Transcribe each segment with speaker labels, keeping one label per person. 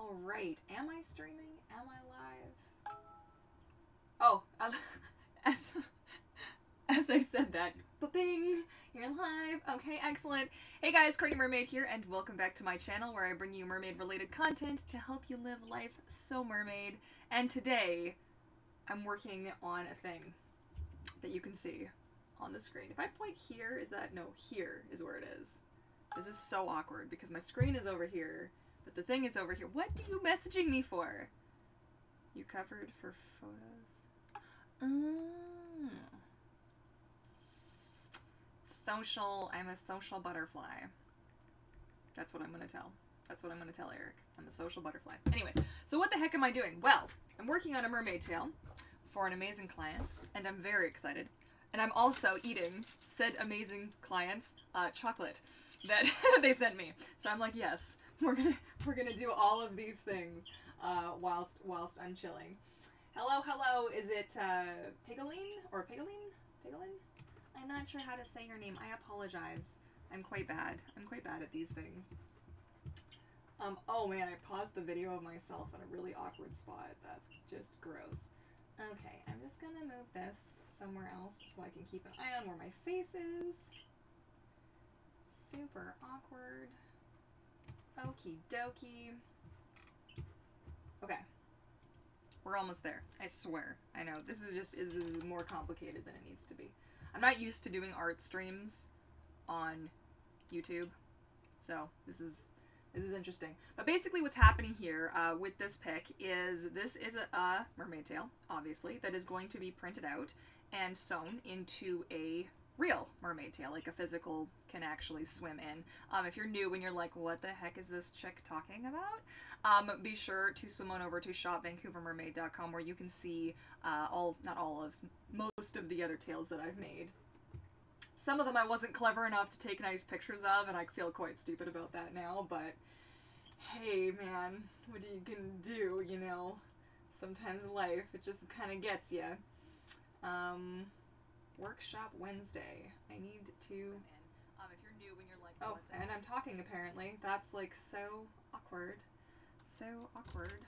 Speaker 1: Alright, am I streaming? Am I live? Oh, as I said that, ba-bing, you're live. Okay, excellent. Hey guys, Courtney Mermaid here, and welcome back to my channel where I bring you mermaid-related content to help you live life so mermaid. And today, I'm working on a thing that you can see on the screen. If I point here, is that? No, here is where it is. This is so awkward because my screen is over here, but the thing is over here. What are you messaging me for? You covered for photos? Social, I'm a social butterfly. That's what I'm gonna tell. That's what I'm gonna tell Eric. I'm a social butterfly. Anyways, so what the heck am I doing? Well, I'm working on a mermaid tail for an amazing client, and I'm very excited. And I'm also eating said amazing client's chocolate that they sent me. So I'm like, yes, we're gonna do all of these things whilst I'm chilling. Hello, is it Pigaline or Pigaline? Pigaline? I'm not sure how to say your name. I apologize. I'm quite bad. I'm quite bad at these things. Oh man, I paused the video of myself in a really awkward spot. That's just gross. Okay, I'm just gonna move this somewhere else so I can keep an eye on where my face is. Super awkward. Okie dokie. Okay. We're almost there. I swear. I know. This is more complicated than it needs to be. I'm not used to doing art streams on YouTube, so this is interesting. But basically what's happening here with this pic is this is a mermaid tail, obviously, that is going to be printed out and sewn into a real mermaid tail, like a physical can actually swim in. If you're new and you're like, what the heck is this chick talking about? Be sure to swim on over to shopvancouvermermaid.com where you can see most of the other tails that I've made. Some of them I wasn't clever enough to take nice pictures of, and I feel quite stupid about that now, but hey man, what you can do, you know? Sometimes life, it just kind of gets you. Workshop Wednesday. I need to... if you're new and you're like... Oh, and I'm talking apparently. That's like so awkward. So awkward.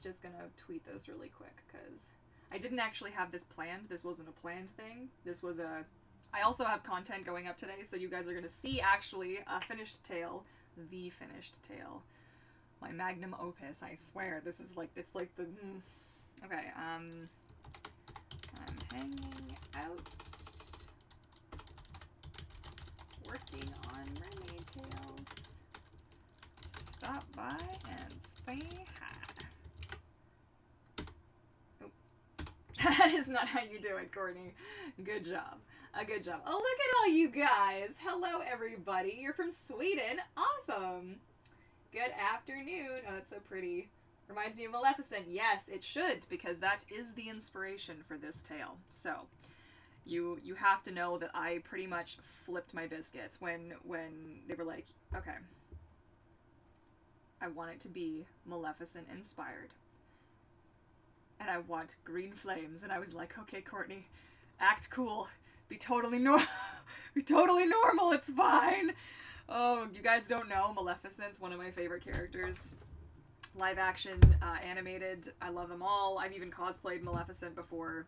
Speaker 1: Just gonna tweet this really quick because I didn't actually have this planned. This wasn't a planned thing. This was a... I also have content going up today, so you guys are gonna see actually a finished tail. The finished tail. My magnum opus, I swear. This is like... It's like the... Okay, I'm hanging out, working on mermaid tails. Stop by and say hi. Oh. That is not how you do it, Courtney. Good job. Good job. Oh, look at all you guys. Hello, everybody. You're from Sweden. Awesome. Good afternoon. Oh, it's so pretty. Reminds me of Maleficent. Yes, it should, because that is the inspiration for this tale. So, you have to know that I pretty much flipped my biscuits when they were like, okay, I want it to be Maleficent inspired. And I want green flames. And I was like, okay, Courtney, act cool. Be totally normal. Be totally normal. It's fine. Oh, you guys don't know, Maleficent's one of my favorite characters. Live action, animated, I love them all. I've even cosplayed Maleficent before.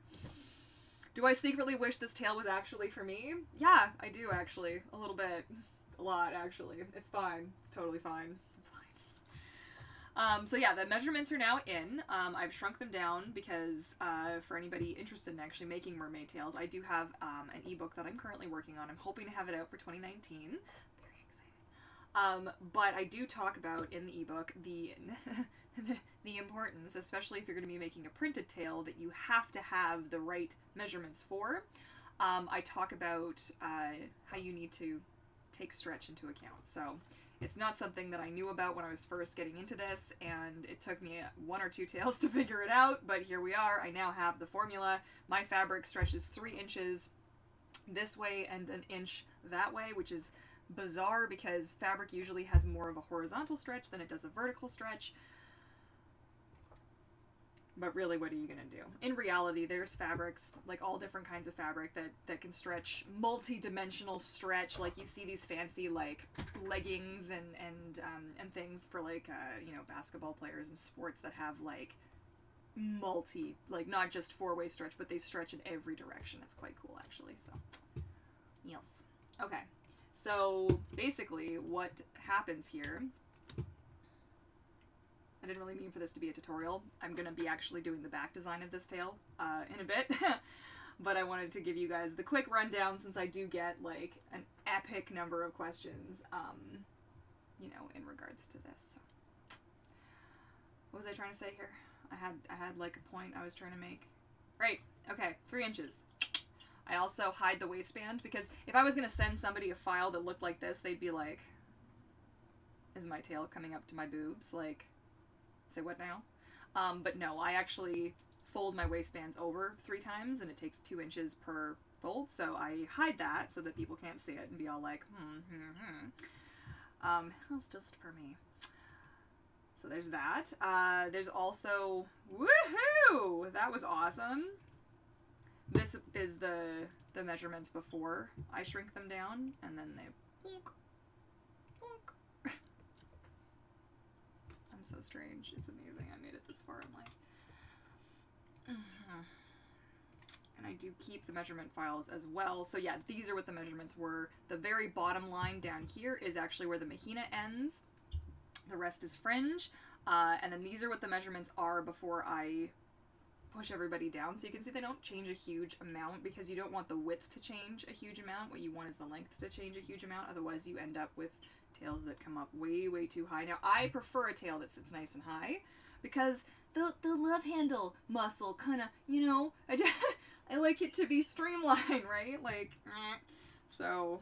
Speaker 1: Do I secretly wish this tail was actually for me? Yeah, I do actually. A little bit. A lot, actually. It's fine. It's totally fine. I'm fine. So yeah, the measurements are now in. I've shrunk them down because for anybody interested in actually making mermaid tails, I do have an ebook that I'm currently working on. I'm hoping to have it out for 2019. But I do talk about in the ebook the importance, especially if you're going to be making a printed tail, that you have to have the right measurements for. I talk about how you need to take stretch into account. So it's not something that I knew about when I was first getting into this, and it took me 1 or 2 tails to figure it out, but here we are. I now have the formula. My fabric stretches 3 inches this way and 1 inch that way, which is bizarre because fabric usually has more of a horizontal stretch than it does a vertical stretch. But really, what are you gonna do? In reality, there's fabrics, like all different kinds of fabric that can stretch, multi-dimensional stretch. Like you see these fancy like leggings and things for like you know, basketball players and sports that have like like not just four-way stretch, but they stretch in every direction. It's quite cool actually. So yes, okay. So basically, what happens here? I didn't really mean for this to be a tutorial. I'm going to be actually doing the back design of this tail in a bit. But I wanted to give you guys the quick rundown since I do get like an epic number of questions, you know, in regards to this. So, what was I trying to say here? I had like a point I was trying to make. Right, okay, 3 inches. I also hide the waistband because if I was going to send somebody a file that looked like this, they'd be like, is my tail coming up to my boobs? Like, say what now? But no, I actually fold my waistbands over 3 times and it takes 2 inches per fold, so I hide that so that people can't see it and be all like, that's just for me. So there's that. There's also, woohoo! That was awesome. This is the measurements before I shrink them down, and then they bonk, bonk. I'm so strange. It's amazing. I made it this far. I'm like, and I do keep the measurement files as well. So yeah, these are what the measurements were. The very bottom line down here is actually where the mahina ends. The rest is fringe. And then these are what the measurements are before I push everybody down. So you can see they don't change a huge amount because you don't want the width to change a huge amount. What you want is the length to change a huge amount. Otherwise you end up with tails that come up way, way too high. Now, I prefer a tail that sits nice and high because the love handle muscle kind of, you know, I like it to be streamlined, right? Like, so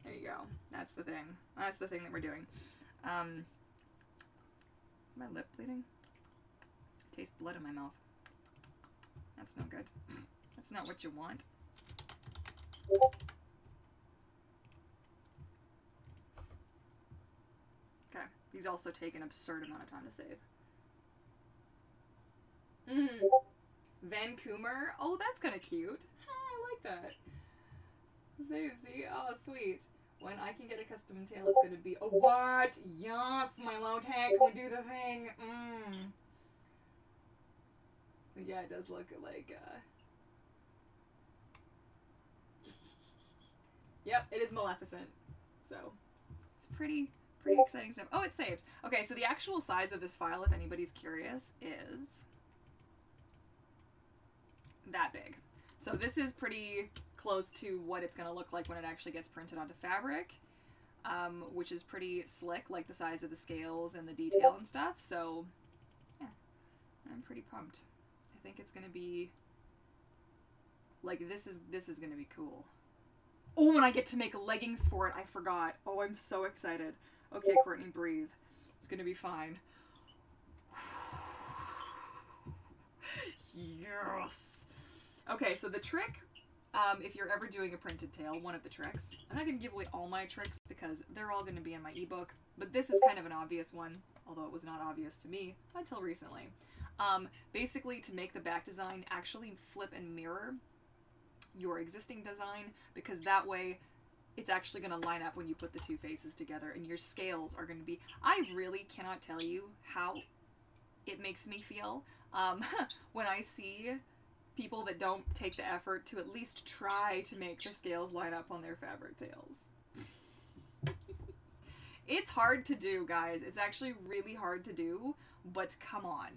Speaker 1: there you go. That's the thing. That's the thing that we're doing. Is my lip bleeding? I taste blood in my mouth. That's no good. That's not what you want. Okay, these also take an absurd amount of time to save. Vancouver? Oh, that's kind of cute. I like that. Save, see? Oh, sweet. When I can get a custom tail, it's going to be... Oh, what? Yes, my low tech will do the thing. But yeah, it does look like... Yep, it is Maleficent. So, it's pretty exciting stuff. Oh, it's saved. Okay, so the actual size of this file, if anybody's curious, is that big. So this is pretty close to what it's going to look like when it actually gets printed onto fabric, which is pretty slick, like the size of the scales and the detail and stuff. So, yeah, I'm pretty pumped. I think it's going to be, like, this is going to be cool. Oh, and I get to make leggings for it. I forgot. Oh, I'm so excited. Okay, Courtney, breathe. It's going to be fine. Yes! Okay, so the trick, if you're ever doing a printed tail, one of the tricks, I'm not going to give away all my tricks because they're all going to be in my ebook, but this is kind of an obvious one, although it was not obvious to me until recently. Basically, to make the back design, actually flip and mirror your existing design, because that way it's actually going to line up when you put the two faces together, and your scales are going to be... I really cannot tell you how it makes me feel when I see people that don't take the effort to at least try to make the scales line up on their fabric tails. It's hard to do, guys. It's actually really hard to do, but come on.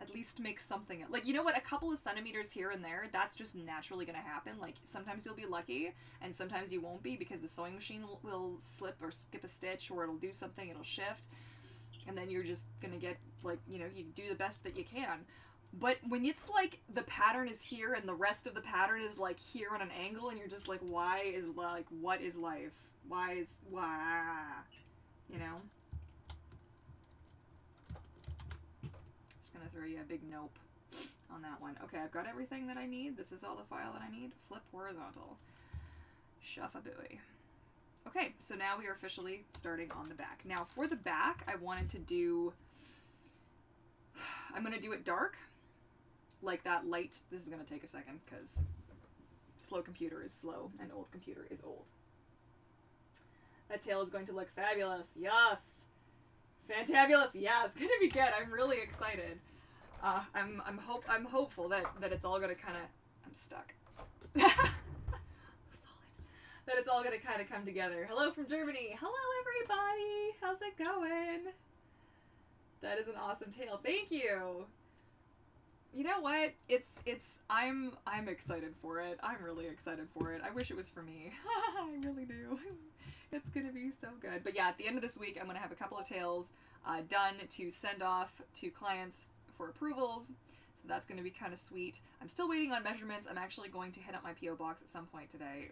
Speaker 1: At least make something. Like, you know what? A couple of centimeters here and there, that's just naturally going to happen. Like, sometimes you'll be lucky, and sometimes you won't be, because the sewing machine will slip or skip a stitch, or it'll do something, it'll shift, and then you're just going to get, like, you know, you do the best that you can. But when it's like the pattern is here and the rest of the pattern is like here on an angle, and you're just like, why is, like, what is life? Why? You know? Just gonna throw you a big nope on that one. Okay, I've got everything that I need. This is all the file that I need. Flip horizontal. Shuff-a-booey. Okay, so now we are officially starting on the back. Now, for the back, I wanted to do... I'm gonna do it dark, like that light. This is going to take a second because slow computer is slow and old computer is old. That tail is going to look fabulous. Yes. Fantabulous. Yeah, it's going to be good. I'm really excited. I'm hopeful that it's all going to kind of, I'm stuck. Solid. That it's all going to kind of come together. Hello from Germany. Hello everybody. How's it going? That is an awesome tail. Thank you. You know what? I'm excited for it. I'm really excited for it. I wish it was for me. I really do. It's gonna be so good. But yeah, at the end of this week, I'm gonna have a couple of tails done to send off to clients for approvals. So that's gonna be kind of sweet. I'm still waiting on measurements. I'm actually going to hit up my PO box at some point today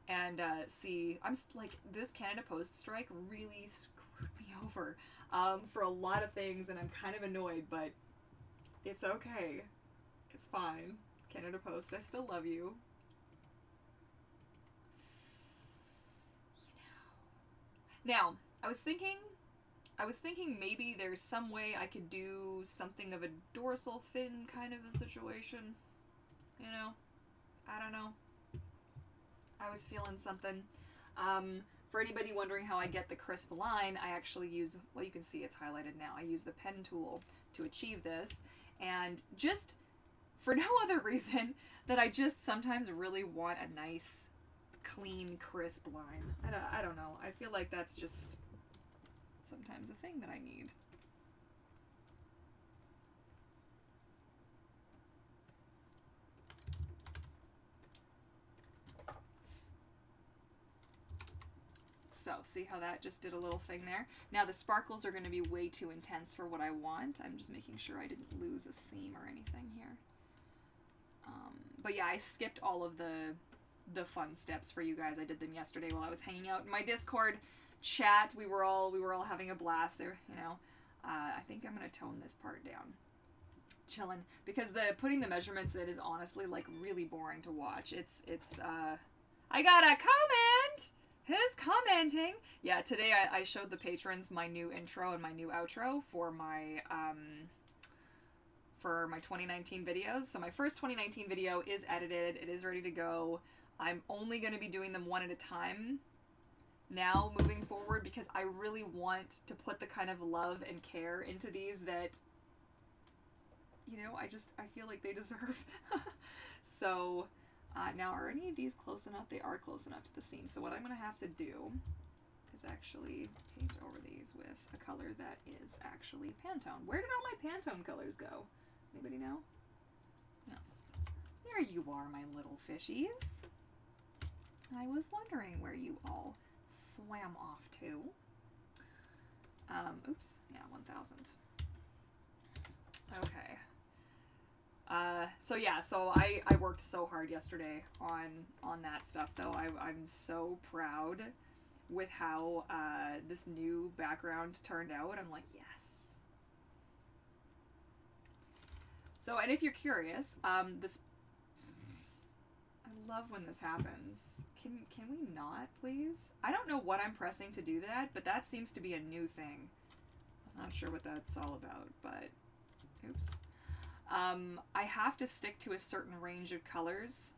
Speaker 1: and see. I'm like, this Canada Post strike really screwed me over for a lot of things, and I'm kind of annoyed, but it's okay. It's fine. Canada Post, I still love you. Now, I was thinking maybe there's some way I could do something of a dorsal fin kind of a situation. You know? I don't know. I was feeling something. For anybody wondering how I get the crisp line, I actually use, well, you can see it's highlighted now. I use the pen tool to achieve this. And just for no other reason that I just sometimes really want a nice, clean, crisp line. I don't know. I feel like that's just sometimes a thing that I need. So, see how that just did a little thing there? Now the sparkles are going to be way too intense for what I want. I'm just making sure I didn't lose a seam or anything here. But yeah, I skipped all of the fun steps for you guys. I did them yesterday while I was hanging out in my Discord chat. We were all having a blast there, you know. I think I'm going to tone this part down. Chillin'. Because putting the measurements in is honestly like really boring to watch. I got a comment! Who's commenting? Yeah, today I showed the patrons my new intro and my new outro for my 2019 videos. So my first 2019 video is edited. It is ready to go. I'm only going to be doing them one at a time now moving forward because I really want to put the kind of love and care into these that, you know, I feel like they deserve. So... now, are any of these close enough? They are close enough to the seam. So what I'm going to have to do is actually paint over these with a color that is actually Pantone. Where did all my Pantone colors go? Anybody know? Yes. There you are, my little fishies. I was wondering where you all swam off to. Oops. Yeah, 1,000. Okay. So yeah, so I worked so hard yesterday on that stuff, though. I'm so proud with how this new background turned out. I'm like, yes. So, and if you're curious, I love when this happens. Can we not, please? I don't know what I'm pressing to do that, but that seems to be a new thing. I'm not sure what that's all about, but oops. I have to stick to a certain range of colors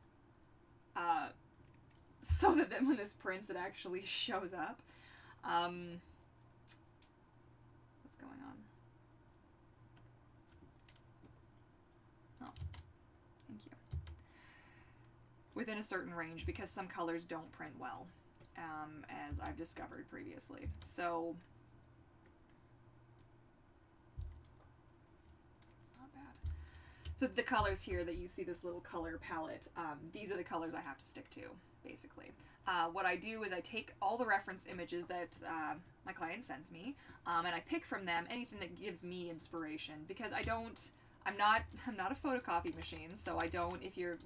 Speaker 1: so that then when this prints, it actually shows up. What's going on? Oh, thank you. Within a certain range, because some colors don't print well, as I've discovered previously. So... So the colors here that you see, this little color palette, these are the colors I have to stick to, basically. What I do is I take all the reference images that my client sends me, and I pick from them anything that gives me inspiration, because I'm not a photocopy machine, so I don't, if you're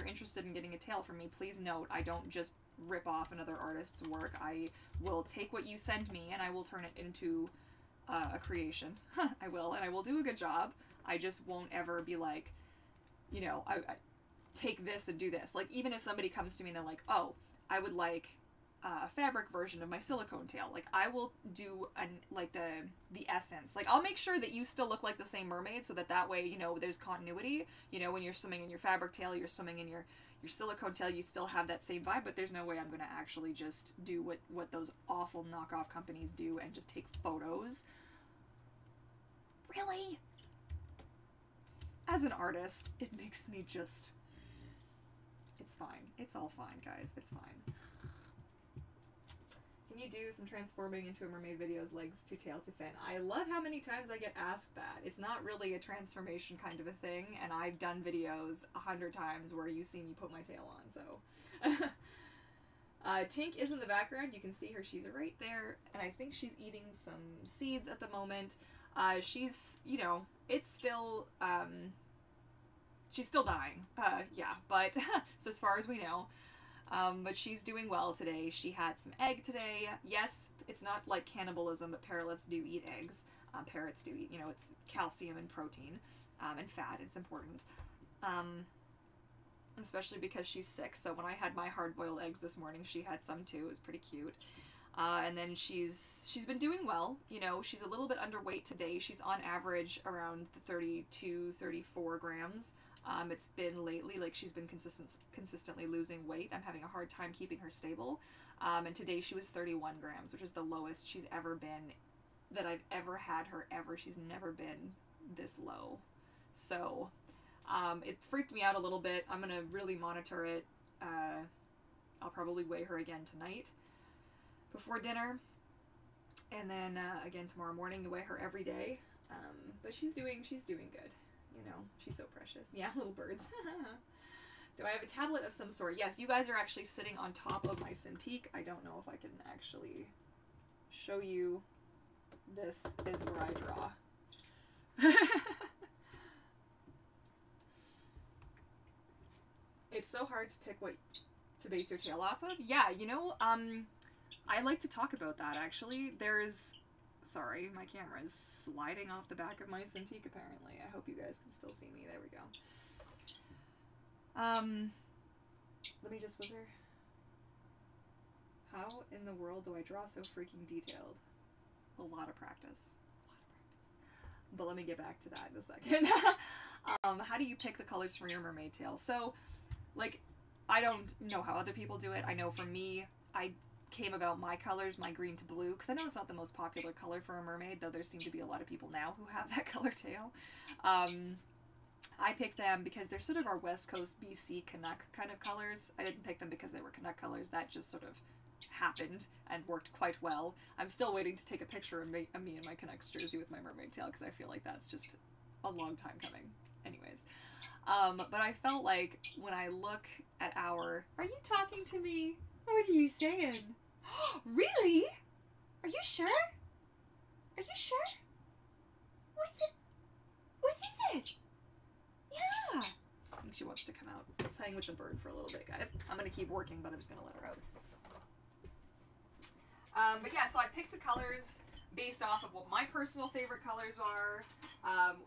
Speaker 1: interested in getting a tail from me, please note, I don't just rip off another artist's work. I will take what you send me and I will turn it into a creation. I will do a good job. I just won't ever be like, you know, I take this and do this. Like, even if somebody comes to me and they're like, oh, I would like fabric version of my silicone tail. Like, I will do like the essence. Like, I'll make sure that you still look like the same mermaid, so that way, you know, there's continuity. You know, when you're swimming in your fabric tail, you're swimming in your silicone tail, you still have that same vibe, but there's no way I'm going to actually just do what those awful knockoff companies do and just take photos. Really? As an artist, it makes me just... It's fine. It's all fine, guys. It's fine. Can you do some transforming into a mermaid videos, legs to tail to fin? I love how many times I get asked that. It's not really a transformation kind of a thing, and I've done videos 100 times where you've seen me put my tail on, so... Tink is in the background. You can see her. She's right there, and I think she's eating some seeds at the moment. She's, you know, it's still, she's still dying. Yeah, but so as far as we know. But she's doing well today. She had some egg today. Yes, it's not like cannibalism, but parrots do eat eggs. Parrots do eat, you know, it's calcium and protein, and fat. It's important. Especially because she's sick. So when I had my hard-boiled eggs this morning, she had some too. It was pretty cute. And then she's been doing well. You know, she's a little bit underweight today. She's on average around the 32, 34 grams. It's been lately, like, she's been consistently losing weight. I'm having a hard time keeping her stable. And today she was 31 grams, which is the lowest she's ever been, that I've ever had her ever. She's never been this low. So, it freaked me out a little bit. I'm gonna really monitor it. I'll probably weigh her again tonight before dinner, and then again tomorrow morning to weigh her every day. But she's doing good. You know, she's so precious. Yeah, little birds. Do I have a tablet of some sort? Yes, you guys are actually sitting on top of my Cintiq. I don't know if I can actually show you. This is where I draw. It's so hard to pick what to base your tail off of. Yeah, you know, I like to talk about that, actually. Sorry, my camera is sliding off the back of my Cintiq, apparently. I hope you guys can still see me. There we go. Let me just wizard. How in the world do I draw so freaking detailed? A lot of practice. But let me get back to that in a second. How do you pick the colors for your mermaid tail? So, like, I don't know how other people do it. I know for me, I came about my colors, my green to blue, because I know it's not the most popular color for a mermaid, though there seem to be a lot of people now who have that color tail. I picked them because they're sort of our West Coast BC Canuck kind of colors. I didn't pick them because they were Canuck colors. That just sort of happened and worked quite well. I'm still waiting to take a picture of me in my Canucks jersey with my mermaid tail, because I feel like that's just a long time coming. Anyways, but I felt like when I look at our... Are you talking to me? What are you saying? Really? Are you sure? Are you sure? What's it? What is it? Yeah. I think she wants to come out. Let's hang with the bird for a little bit, guys. I'm going to keep working, but I'm just going to let her out. But yeah, so I picked the colors based off of what my personal favorite colors are,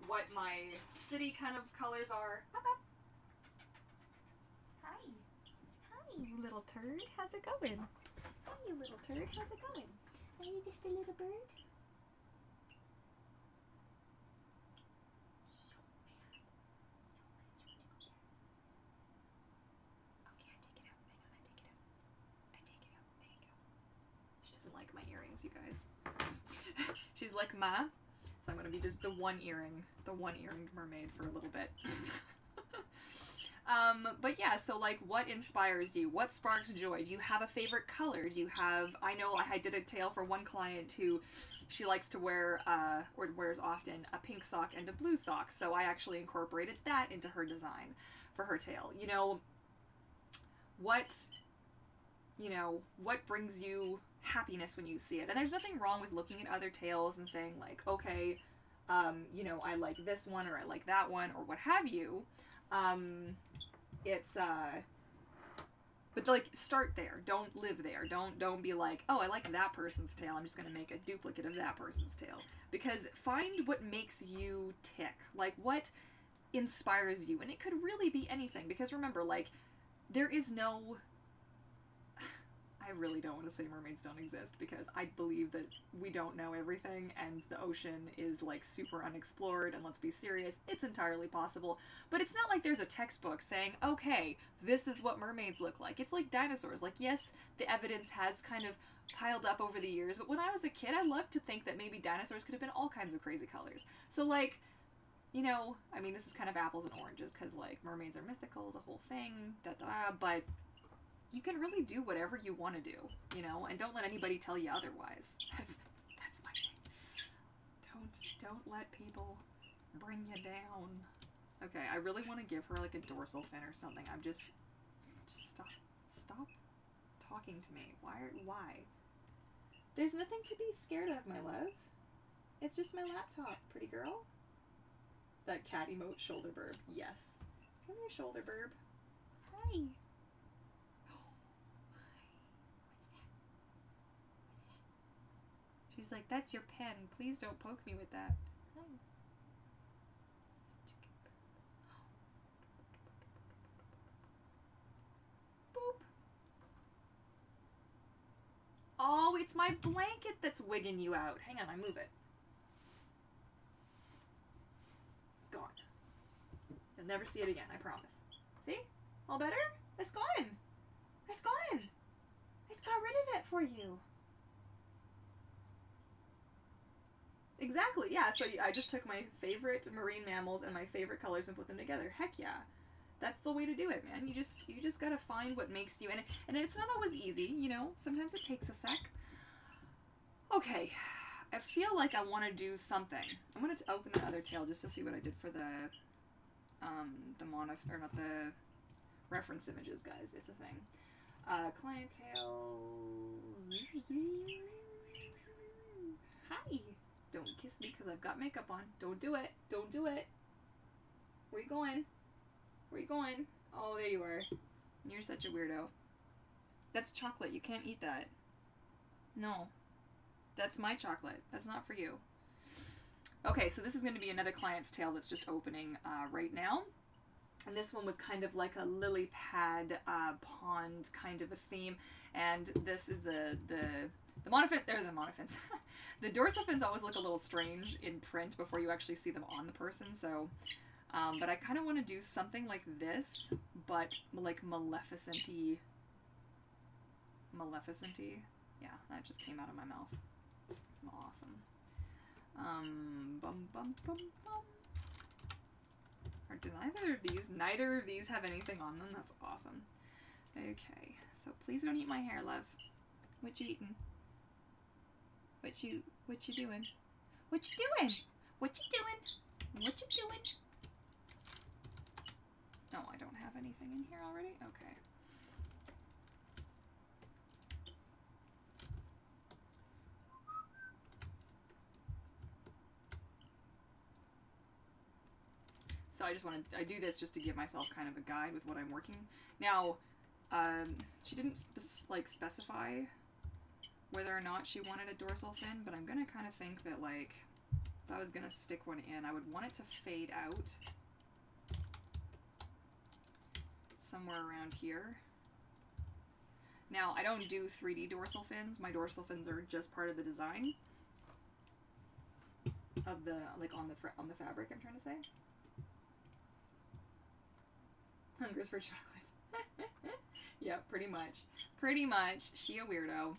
Speaker 1: what my city kind of colors are. Hi. Hi, you little turd. How's it going? Hi, you little turd. How's it going? Are you just a little bird? Okay, I take it out. Hang on, I take it out. I take it out. There you go. She doesn't like my earrings, you guys. She's like, Ma. So I'm going to be just the one-earringed mermaid for a little bit. But yeah, so like, what inspires you? What sparks joy? Do you have a favorite color? Do you have, I know I did a tail for one client who, she likes to wear, or wears often, a pink sock and a blue sock. So I actually incorporated that into her design for her tail. You know, what brings you happiness when you see it? And there's nothing wrong with looking at other tails and saying like, okay, you know, I like this one or I like that one or what have you. But like, start there. Don't live there. Don't be like, oh, I like that person's tail, I'm just gonna make a duplicate of that person's tail. Because find what makes you tick. Like, what inspires you? And it could really be anything. Because remember, like, there is no... I really don't want to say mermaids don't exist, because I believe that we don't know everything and the ocean is like super unexplored, and let's be serious, it's entirely possible. But it's not like there's a textbook saying, okay, this is what mermaids look like. It's like dinosaurs. Like, yes, the evidence has kind of piled up over the years, but when I was a kid, I loved to think that maybe dinosaurs could have been all kinds of crazy colors. So like, you know, I mean, this is kind of apples and oranges, because like mermaids are mythical, the whole thing, but you can really do whatever you want to do, you know, and don't let anybody tell you otherwise. That's my thing. Don't let people bring you down. Okay, I really want to give her like a dorsal fin or something. Just stop talking to me. Why? There's nothing to be scared of, my love. It's just my laptop, pretty girl. That cat emote, shoulder burb. Yes. Come here, shoulder burb. Hi. She's like, that's your pen. Please don't poke me with that. Hi. Boop. Oh, it's my blanket that's wigging you out. Hang on, I move it. Gone. You'll never see it again, I promise. See? All better? It's gone. It's gone. It's got rid of it for you. Exactly, yeah, so I just took my favorite marine mammals and my favorite colors and put them together. Heck yeah. That's the way to do it, man. You just gotta find what makes you, and it's not always easy, you know? Sometimes it takes a sec. Okay, I feel like I want to do something. I'm gonna open the other tail just to see what I did for the reference images, guys. It's a thing. Client tail. Hi. Don't kiss me because I've got makeup on. Don't do it. Don't do it. Where you going? Where you going? Oh, there you are. You're such a weirdo. That's chocolate. You can't eat that. No. That's my chocolate. That's not for you. Okay, so this is going to be another client's tail that's just opening right now. And this one was kind of like a lily pad pond kind of a theme. And this is the monofin, they're the monofins. The dorsal fins always look a little strange in print before you actually see them on the person, so, but I kind of want to do something like this, but like Maleficent-y. Maleficent-y? Yeah, that just came out of my mouth. Awesome. Bum bum bum bum. Or do neither of these have anything on them? That's awesome. Okay, so please don't eat my hair, love. What you eating? What you doing? What you doing? What you doing? What you doing? No, I don't have anything in here already? Okay. So I do this just to give myself kind of a guide with what I'm working. Now, she didn't specify whether or not she wanted a dorsal fin, but I'm gonna kind of think that, like, if I was gonna stick one in, I would want it to fade out somewhere around here. Now, I don't do 3D dorsal fins. My dorsal fins are just part of the design of the, like, on the fabric, I'm trying to say. Hungers for chocolate. Yep, pretty much. Pretty much. She a weirdo.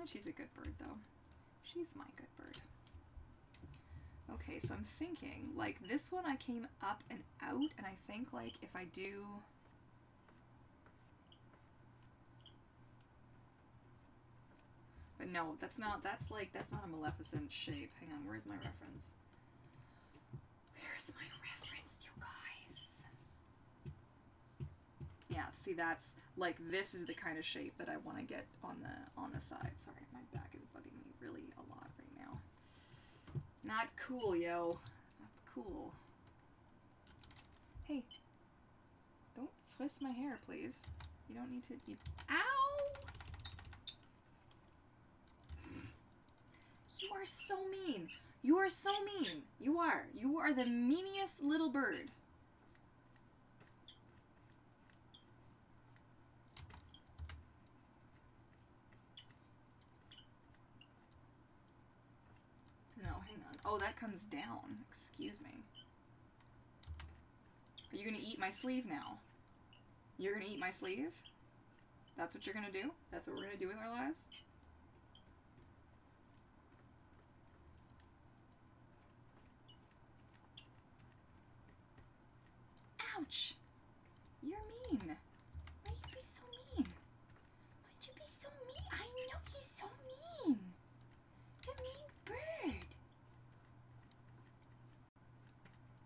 Speaker 1: She's a good bird, though. She's my good bird. Okay, so I'm thinking, like, this one I came up and out, and I think, like, if I do... But no, that's not a Maleficent shape. Hang on, where's my reference? Where's my reference, you guys? Yeah, see, that's, like, this is the kind of shape that I want to get on the side. Sorry, my back is bugging me really a lot right now. Not cool, yo. Not cool. Hey. Don't frisk my hair, please. You don't need to... Ow! You are so mean. You are so mean. You are. You are the meanest little bird. Oh, that comes down. Excuse me. Are you gonna eat my sleeve now? You're gonna eat my sleeve? That's what you're gonna do? That's what we're gonna do with our lives? Ouch! You're mean. Why'd you be so mean? Why'd you be so mean? I know he's so mean. The mean bird.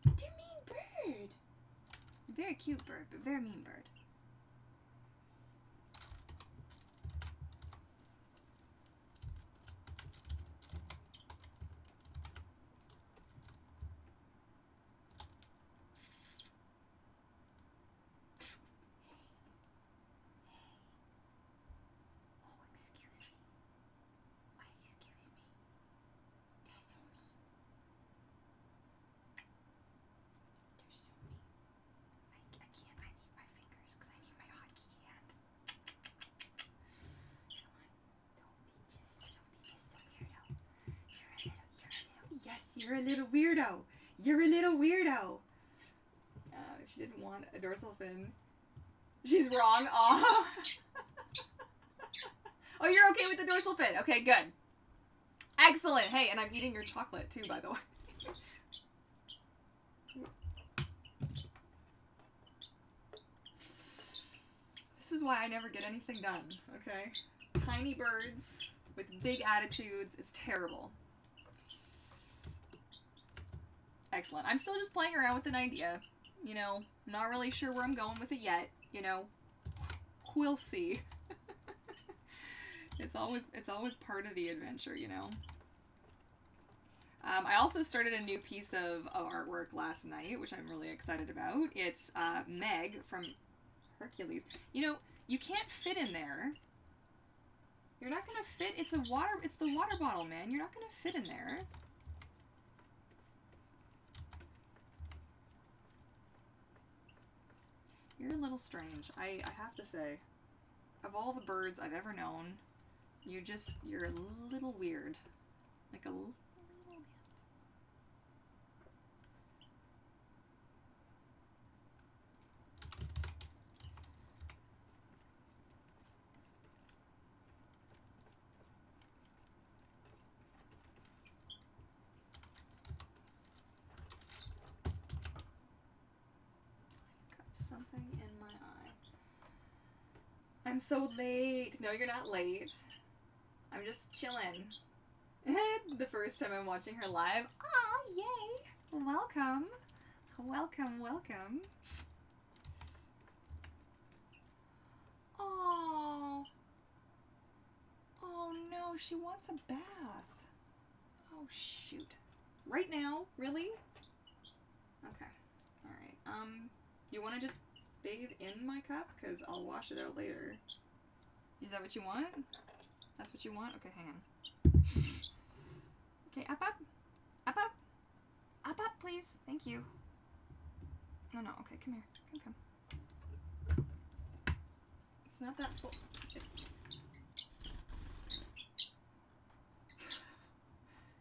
Speaker 1: The mean bird. Very cute bird, but very mean bird. You're a little weirdo. You're a little weirdo. She didn't want a dorsal fin. She's wrong. Oh. Oh, you're okay with the dorsal fin. Okay, good. Excellent. Hey, and I'm eating your chocolate too, by the way. This is why I never get anything done, okay? Tiny birds with big attitudes. It's terrible. Excellent. I'm still just playing around with an idea. You know, not really sure where I'm going with it yet. You know, we'll see. It's always part of the adventure, you know. I also started a new piece of artwork last night, which I'm really excited about. It's Meg from Hercules. You know, you can't fit in there. You're not gonna fit. It's the water bottle, man. You're not gonna fit in there. You're a little strange, I have to say. Of all the birds I've ever known, you're a little weird. Like a little bit. Something in my eye. I'm so late. No, you're not late. I'm just chilling. The first time I'm watching her live. Aw, yay! Welcome. Welcome, welcome. Oh. Oh no, she wants a bath. Oh shoot. Right now? Really? Okay. Alright. You want to just bathe in my cup? Because I'll wash it out later. Is that what you want? That's what you want? Okay, hang on. Okay, up, up. Up, up. Up, up, please. Thank you. No, no. Okay, come here. Come. It's not that full.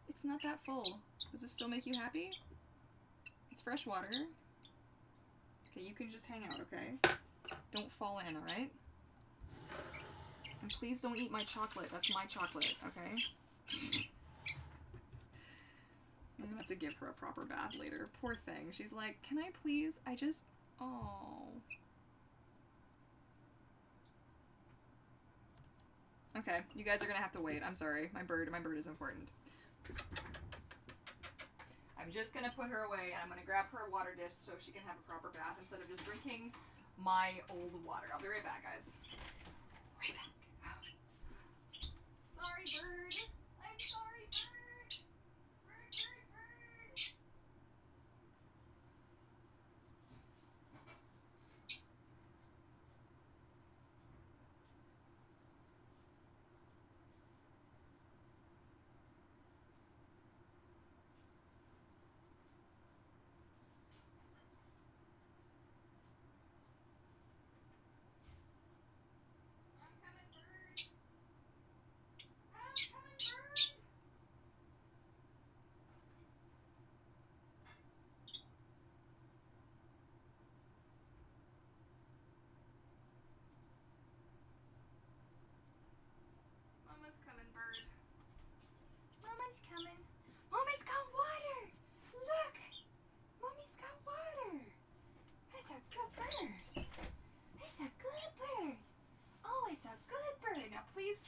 Speaker 1: It's not that full. Does this still make you happy? It's fresh water. Okay, you can just hang out, okay? Don't fall in, alright? And please don't eat my chocolate. That's my chocolate, okay? I'm gonna have to give her a proper bath later. Poor thing. She's like, can I please? Oh. Okay, you guys are gonna have to wait. I'm sorry. My bird is important. I'm just gonna put her away and I'm gonna grab her a water dish so she can have a proper bath instead of just drinking my old water. I'll be right back, guys. Right back. Sorry, bird. I'm sorry, bird. Bird, bird, bird. I'm coming, bird. I'm coming, bird.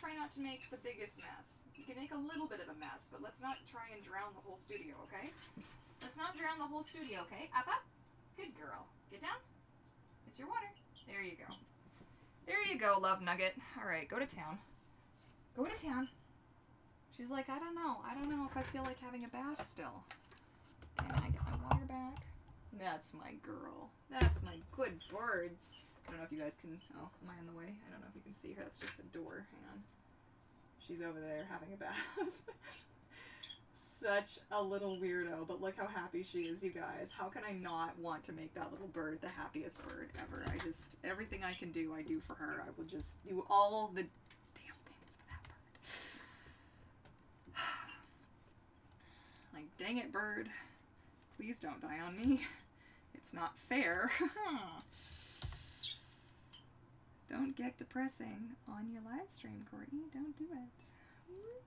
Speaker 1: try not to make the biggest mess. You can make a little bit of a mess, but let's not try and drown the whole studio, okay? Let's not drown the whole studio, okay? Up, up. Good girl. Get down. It's your water. There you go. There you go, love nugget. All right, go to town. Go to town. She's like, I don't know. I don't know if I feel like having a bath still. Can I get my water back? That's my girl. That's my good birds. I don't know if you guys can... Oh, am I in the way? I don't know if you can see her. That's just the door. Hang on. She's over there having a bath. Such a little weirdo, but look how happy she is, you guys. How can I not want to make that little bird the happiest bird ever? I just... Everything I can do, I do for her. I will just do all the damn things for that bird. Like, dang it, bird. Please don't die on me. It's not fair. Don't get depressing on your live stream, Courtney. Don't do it. Whoop.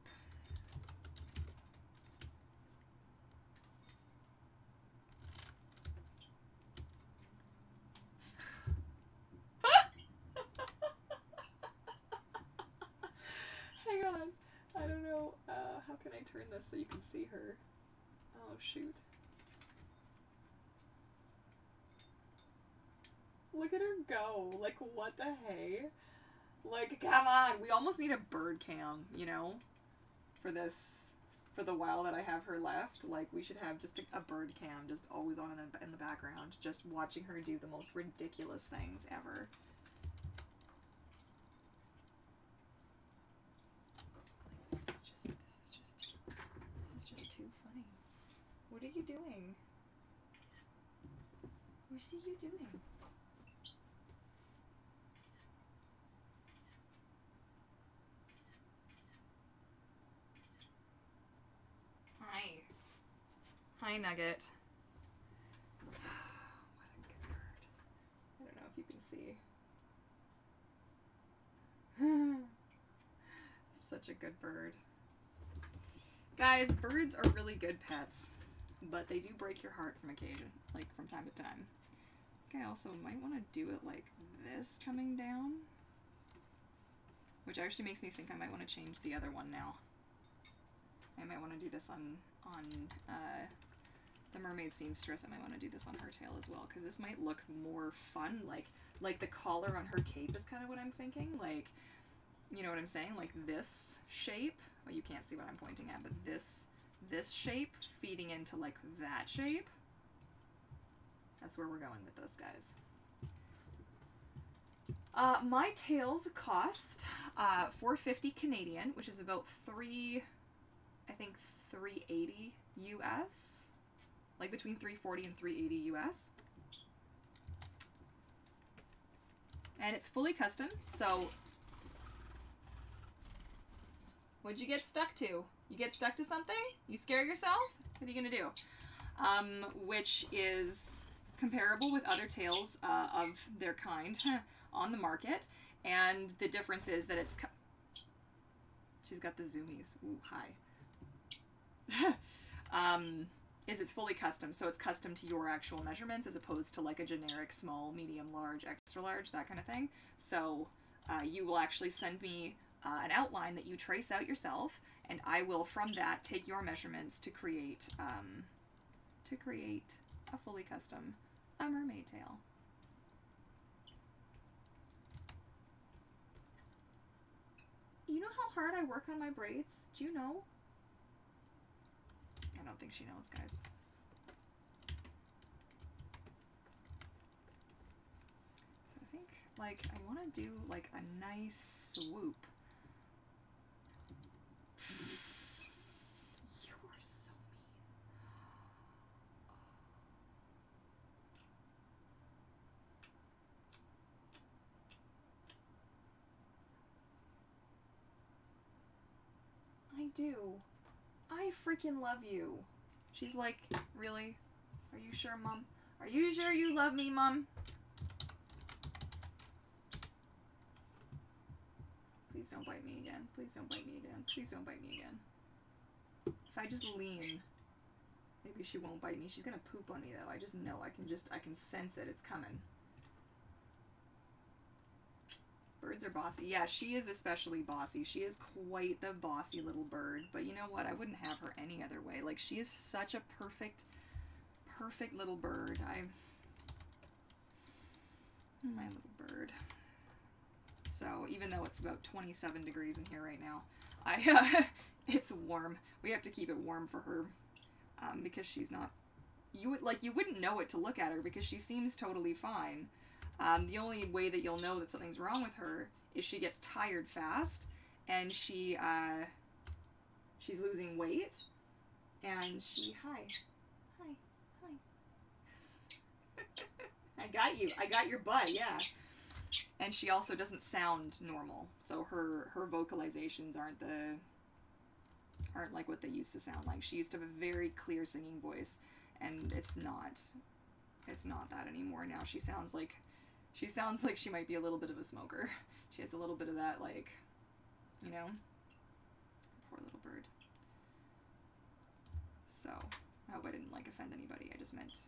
Speaker 1: Hang on. I don't know. How can I turn this so you can see her? Oh, shoot. Look at her go. Like, what the hey? Like, come on. We almost need a bird cam, you know? For this, for the while that I have her left. Like, we should have just a bird cam just always on in the background. Just watching her do the most ridiculous things ever. Like, this is just too funny. What are you doing? What's you doing? Hi, Nugget. What a good bird. I don't know if you can see. Such a good bird. Guys, birds are really good pets, but they do break your heart from time to time. Okay, I also might want to do it like this coming down, which actually makes me think I might want to change the other one now. I might want to do this on the mermaid seamstress. I might want to do this on her tail as well, because this might look more fun. Like the collar on her cape is kind of what I'm thinking. Like, you know what I'm saying? Like this shape. Well, you can't see what I'm pointing at, but this shape feeding into like that shape. That's where we're going with this, guys. My tails cost $4.50 Canadian, which is about $380 US, like between $340 and $380 US. And it's fully custom, so what'd you get stuck to? You get stuck to something? You scare yourself? What are you gonna do? Which is comparable with other tails of their kind on the market, and the difference is that it's she's got the zoomies. Ooh, hi. Is it's fully custom, so it's custom to your actual measurements as opposed to like a generic small, medium, large, extra large, that kind of thing. So you will actually send me an outline that you trace out yourself, and I will from that take your measurements to create a fully custom mermaid tail. You know how hard I work on my braids? Do you know? I don't think she knows, guys. So I think, like, I want to do, like, a nice swoop. You are so mean. I do. I freaking love you. She's like, really? Are you sure, Mom? Are you sure you love me, Mom? Please don't bite me again. Please don't bite me again. Please don't bite me again. If I just lean, maybe she won't bite me. She's gonna poop on me though. I just know. I can sense it. It's coming. Birds are bossy. Yeah, she is especially bossy. She is quite the bossy little bird. But you know what? I wouldn't have her any other way. Like, she is such a perfect little bird. My little bird. So, even though it's about 27 degrees in here right now, it's warm. We have to keep it warm for her, because she's not, you wouldn't know it to look at her because she seems totally fine. The only way that you'll know that something's wrong with her is she gets tired fast, and she's losing weight, and hi. I got your butt, yeah. And she also doesn't sound normal, so her vocalizations aren't like what they used to sound like. She used to have a very clear singing voice, and it's not that anymore. Now she sounds like she might be a little bit of a smoker. She has a little bit of that, like, you know. Poor little bird. So, I hope I didn't, like, offend anybody. I just meant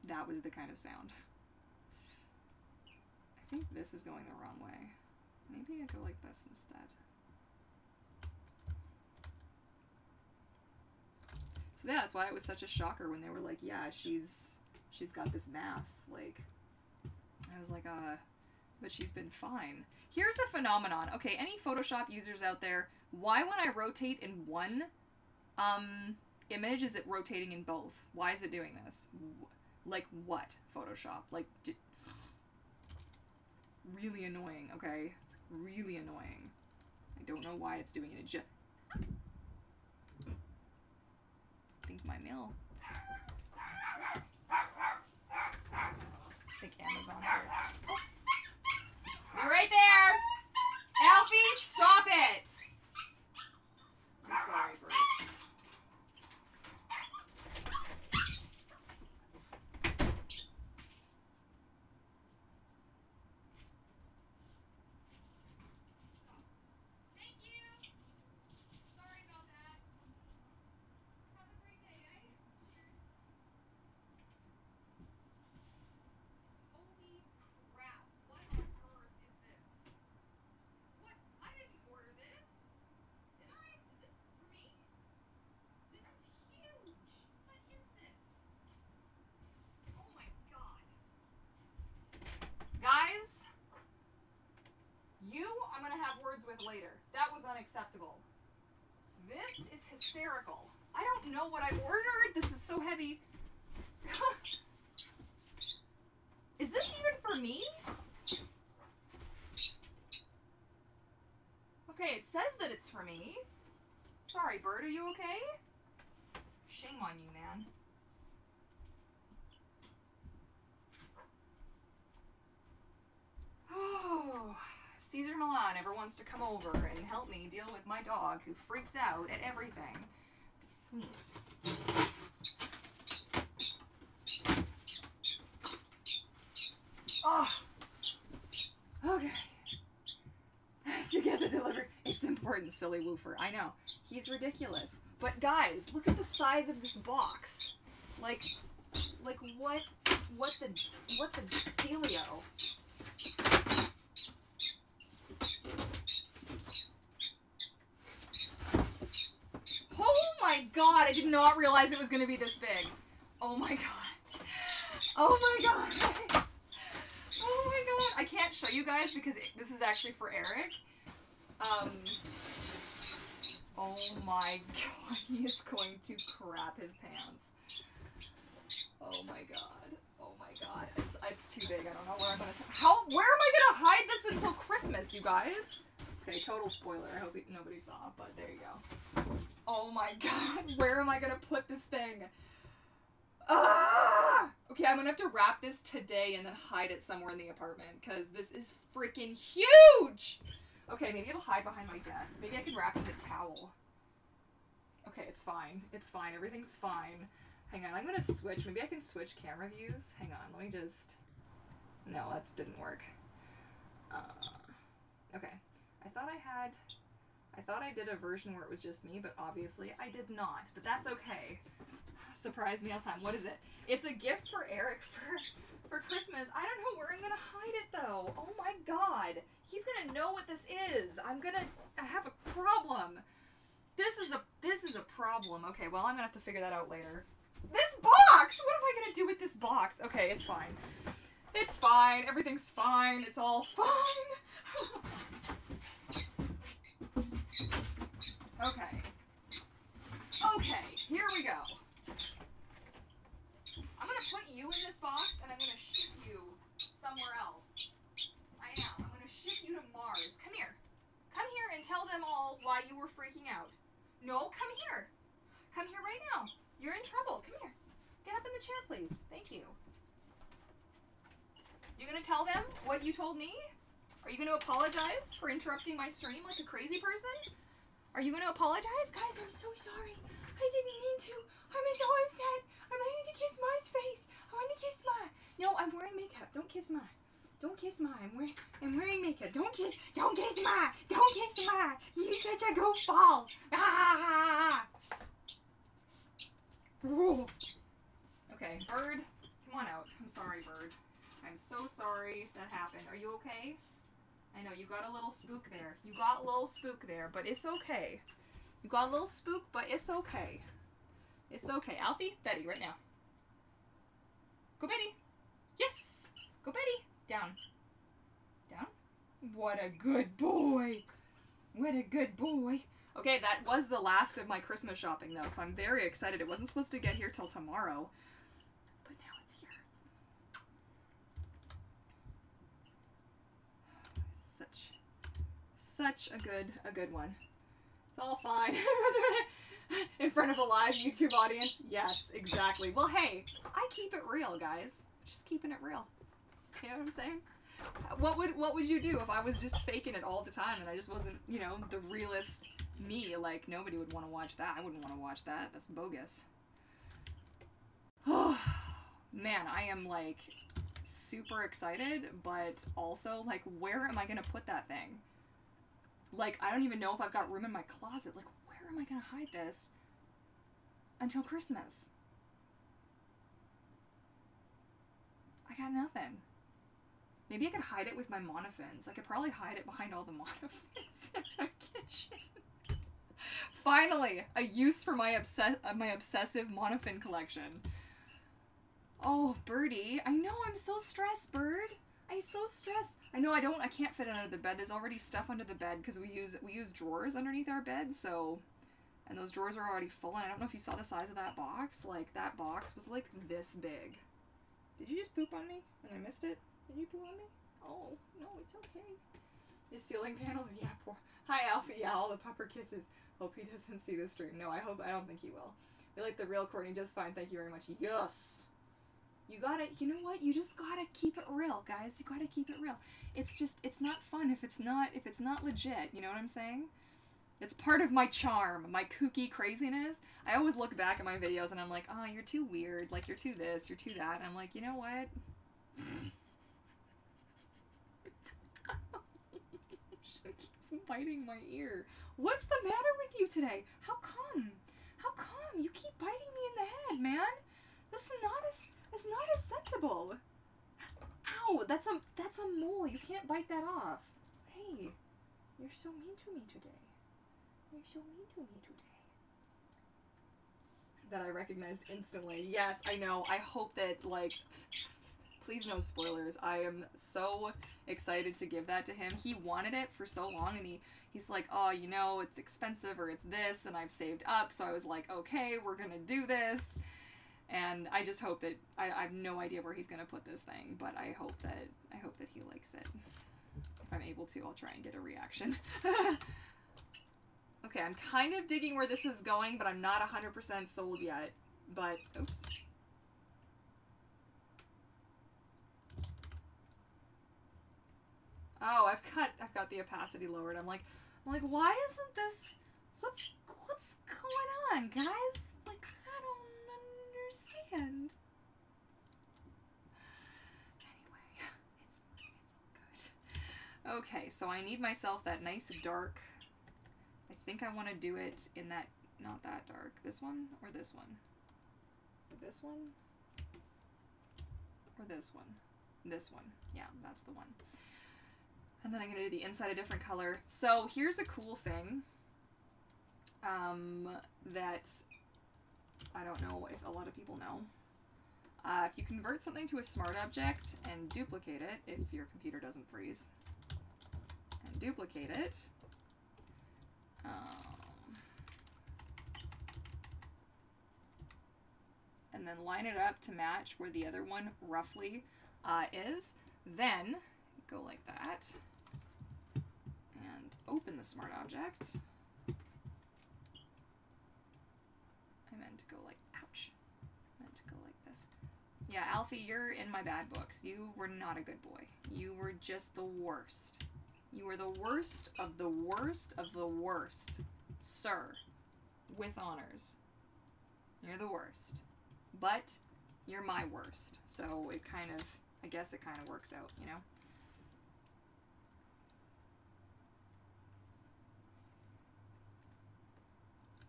Speaker 1: that was the kind of sound. I think this is going the wrong way. Maybe I go like this instead. So yeah, that's why it was such a shocker when they were like, yeah, she's got this mass. Like, I was like, but she's been fine. Here's a phenomenon. Okay, any Photoshop users out there, why when I rotate in one image is it rotating in both? Why is it doing this? Like, what? Photoshop? Like, really annoying, okay? Really annoying. I don't know why it's doing it. It just... I think my mail... I think Amazon's here. Oh. You're right there! Alfie, stop it! I'm sorry, bird. I'm gonna have words with later. That was unacceptable. This is hysterical. I don't know what I ordered. This is so heavy. Is this even for me? Okay, it says that it's for me. Sorry, bird, are you okay? Shame on you, man. Oh, Caesar Milan ever wants to come over and help me deal with my dog who freaks out at everything. Be sweet. Oh, okay. To get the delivery. It's important, silly woofer. I know. He's ridiculous. But guys, look at the size of this box. Like what the dealio? Oh my god, I did not realize it was going to be this big. Oh my god. Oh my god. Oh my god. I can't show you guys because this is actually for Eric. Oh my god, he is going to crap his pants. Oh my god. Oh my god. It's too big. I don't know where I'm gonna... Where am I gonna hide this until Christmas, you guys? Okay, total spoiler. I hope nobody saw, but there you go. Oh my god. Where am I gonna put this thing? Ah! Okay, I'm gonna have to wrap this today and then hide it somewhere in the apartment, because this is freaking huge! Okay, maybe it'll hide behind my desk. Maybe I can wrap it in a towel. Okay, it's fine. It's fine. Everything's fine. Hang on, I'm gonna switch. Maybe I can switch camera views. Hang on, let me just... No, that didn't work. Okay. I thought I did a version where it was just me, but obviously I did not. But that's okay. Surprise me all the time. What is it? It's a gift for Eric for Christmas. I don't know where I'm gonna hide it though. Oh my god. He's gonna know what this is. I have a problem. This is a problem. Okay, well, I'm gonna have to figure that out later. This box! What am I gonna do with this box? Okay, it's fine. It's fine. Everything's fine. It's all fine. Okay. Okay, here we go. I'm gonna put you in this box and I'm gonna ship you somewhere else. I am. I'm gonna ship you to Mars. Come here. Come here and tell them all why you were freaking out. No, come here. Come here right now. You're in trouble. Come here. Get up in the chair, please. Thank you. You gonna tell them what you told me? Are you gonna apologize for interrupting my stream like a crazy person? Are you gonna apologize? Guys, I'm so sorry. I didn't mean to. I'm so upset. I'm going to kiss Ma's face. I want to kiss Ma. No, I'm wearing makeup. Don't kiss Ma. Don't kiss Ma. I'm wearing makeup. Don't kiss Ma. Don't kiss Ma. You're such a goofball. Ah! Whoa. Okay, Bird, come on out. I'm sorry, Bird. I'm so sorry that happened. Are you okay? I know, you got a little spook there. You got a little spook there, but it's okay. You got a little spook, but it's okay. It's okay. Alfie, Betty, right now. Go Betty. Yes. Go Betty. Down. Down. What a good boy. What a good boy. Okay, that was the last of my Christmas shopping, though, so I'm very excited. It wasn't supposed to get here till tomorrow, but now it's here. Such a good one. It's all fine. In front of a live YouTube audience? Yes, exactly. Well, hey, I keep it real, guys. Just keeping it real. You know what I'm saying? What would you do if I was just faking it all the time and I just wasn't, you know, the realist me? Like, nobody would want to watch that. I wouldn't want to watch that. That's bogus. Oh, man, I am, like, super excited, but also, like, where am I going to put that thing? Like, I don't even know if I've got room in my closet. Like, where am I going to hide this until Christmas? I got nothing. Maybe I could hide it with my Monofins. I could probably hide it behind all the Monofins in my kitchen. Finally, a use for my obsessive Monofin collection. Oh, Birdie. I know, I'm so stressed, Bird. I'm so stressed. I know I can't fit it under the bed. There's already stuff under the bed because we use drawers underneath our bed, so, and those drawers are already full, and I don't know if you saw the size of that box. Like, that box was like this big. Did you just poop on me and I missed it? Did you poop on me? Oh, no, it's okay. The ceiling panels, yeah, poor. Hi, Alfie, yeah, all the pupper kisses. Hope he doesn't see the stream. No, I don't think he will. We like the real Courtney just fine, thank you very much. Yes! You gotta, you know what? You just gotta keep it real, guys. You gotta keep it real. It's just, it's not fun if it's not legit, you know what I'm saying? It's part of my charm, my kooky craziness. I always look back at my videos and I'm like, oh, you're too weird. Like, you're too this, you're too that. And I'm like, you know what? She keeps biting my ear. What's the matter with you today? How come? How come? You keep biting me in the head, man. This is not acceptable. Ow, that's a mole. You can't bite that off. Hey, you're so mean to me today. You're so mean to me today. That I recognized instantly. Yes, I know. I hope that, like, please no spoilers. I am so excited to give that to him. He wanted it for so long, and he's like, oh, you know, it's expensive, or it's this, and I've saved up, so I was like, okay, we're gonna do this. And I just hope that, I have no idea where he's gonna put this thing, but I hope that he likes it. If I'm able to, I'll try and get a reaction. Okay, I'm kind of digging where this is going, but I'm not 100% sold yet. But, oops. Oh, I've got the opacity lowered. I'm like, why isn't this, what's going on, guys? Like, I don't understand. Anyway, it's all good. Okay, so I need myself that nice dark, I think I want to do it in that, not that dark. This one or this one? Or this one? Or this one? This one. Yeah, that's the one. And then I'm going to do the inside a different color. So here's a cool thing that I don't know if a lot of people know. If you convert something to a smart object and duplicate it, if your computer doesn't freeze, and duplicate it, and then line it up to match where the other one roughly is, then go like that, and open the smart object. I meant to go like, ouch, I meant to go like this. Yeah, Alfie, you're in my bad books. You were not a good boy. You were just the worst. You were the worst of the worst of the worst, sir, with honors. You're the worst. But you're my worst. So it kind of, I guess it kind of works out, you know?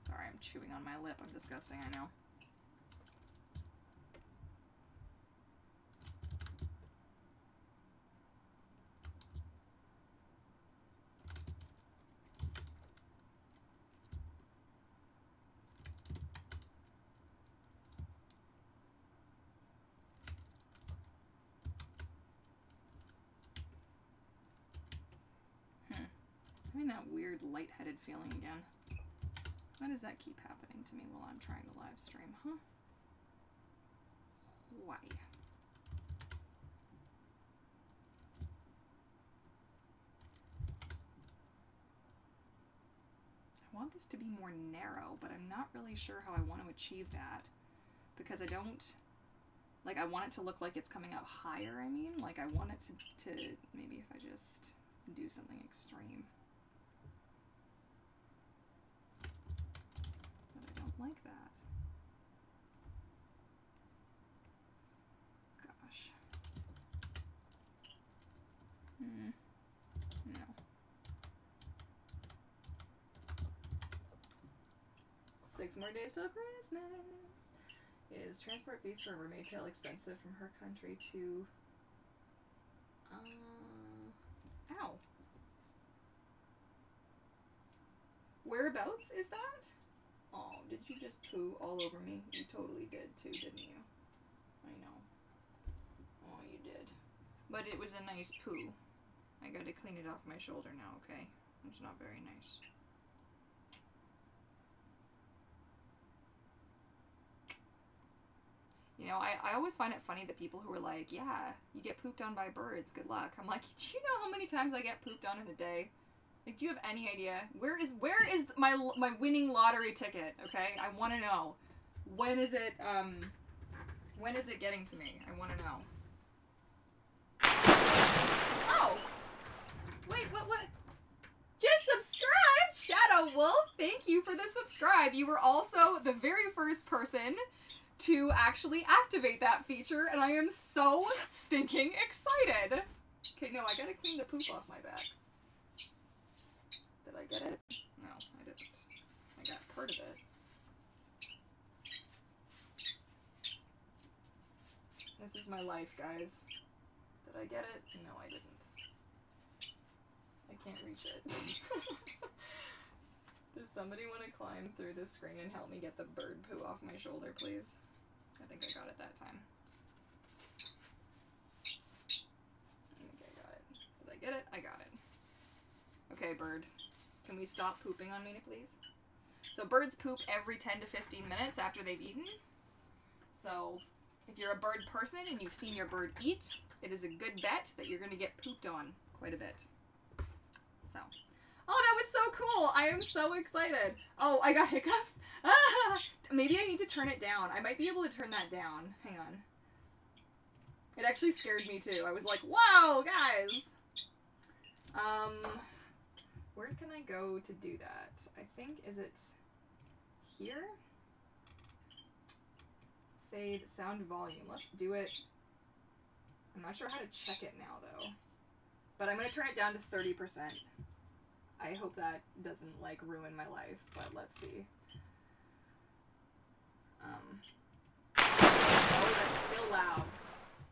Speaker 1: Sorry, I'm chewing on my lip. I'm disgusting, I know. Having that weird lightheaded feeling again. Why does that keep happening to me while I'm trying to live stream, huh? Why? I want this to be more narrow, but I'm not really sure how I want to achieve that. Because I don't... Like, I want it to look like it's coming out higher, I mean. Like, I want it to maybe if I just do something extreme. Like that. Gosh. No. Six more days till Christmas. Is transport fees for a mermaid tail expensive from her country to... Ow. Whereabouts is that? Oh, did you just poo all over me? You totally did too, didn't you? I know. Oh, you did. But it was a nice poo. I gotta clean it off my shoulder now, okay? It's not very nice. You know, I always find it funny that people who are like, yeah, you get pooped on by birds, good luck. I'm like, do you know how many times I get pooped on in a day? Like, do you have any idea? Where is my winning lottery ticket? Okay, I want to know. When is it getting to me? I want to know. Oh, wait, what? Just subscribe, Shadow Wolf. Thank you for the subscribe. You were also the very first person to actually activate that feature, and I am so stinking excited. Okay, no, I gotta clean the poop off my back. Did I get it? No, I didn't. I got part of it. This is my life, guys. Did I get it? No, I didn't. I can't reach it. Does somebody want to climb through the screen and help me get the bird poo off my shoulder, please? I think I got it that time. Okay, got it. Did I get it? I got it. Okay, bird. Can we stop pooping on me, please? So birds poop every 10 to 15 minutes after they've eaten. So if you're a bird person and you've seen your bird eat, it is a good bet that you're going to get pooped on quite a bit. So, oh, that was so cool. I am so excited. Oh, I got hiccups. Ah, maybe I need to turn it down. I might be able to turn that down. Hang on. It actually scared me too. I was like, whoa, guys. Where can I go to do that? I think, is it here? Fade, sound volume. Let's do it. I'm not sure how to check it now, though. But I'm going to turn it down to 30%. I hope that doesn't, like, ruin my life, but let's see. Oh, that's still loud.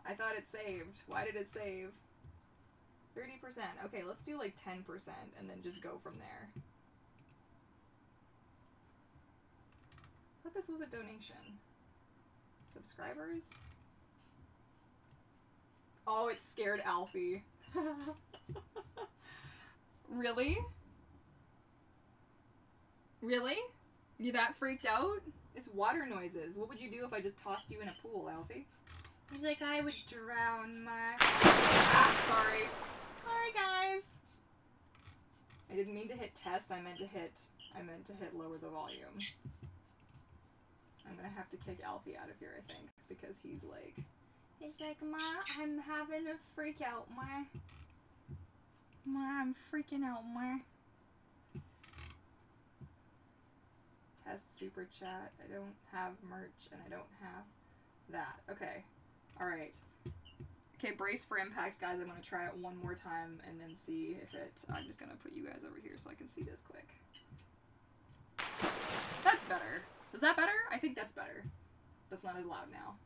Speaker 1: I thought it saved. Why did it save? 30%. Okay, let's do like 10% and then just go from there. I thought this was a donation. Subscribers? Oh, it scared Alfie. Really? Really? You that freaked out? It's water noises. What would you do if I just tossed you in a pool, Alfie? He's like, I would drown my... Ah, sorry. Sorry, guys. I didn't mean to hit test. I meant to hit lower the volume. I'm gonna have to kick Alfie out of here, I think, because he's like, Ma, I'm having a freak out, Ma. Ma, I'm freaking out, Ma. Test super chat. I don't have merch and I don't have that. Okay. Alright. Okay, brace for impact, guys. I'm gonna try it one more time and then see if it... I'm just gonna put you guys over here so I can see this quick. That's better. Is that better? I think that's better. That's not as loud now.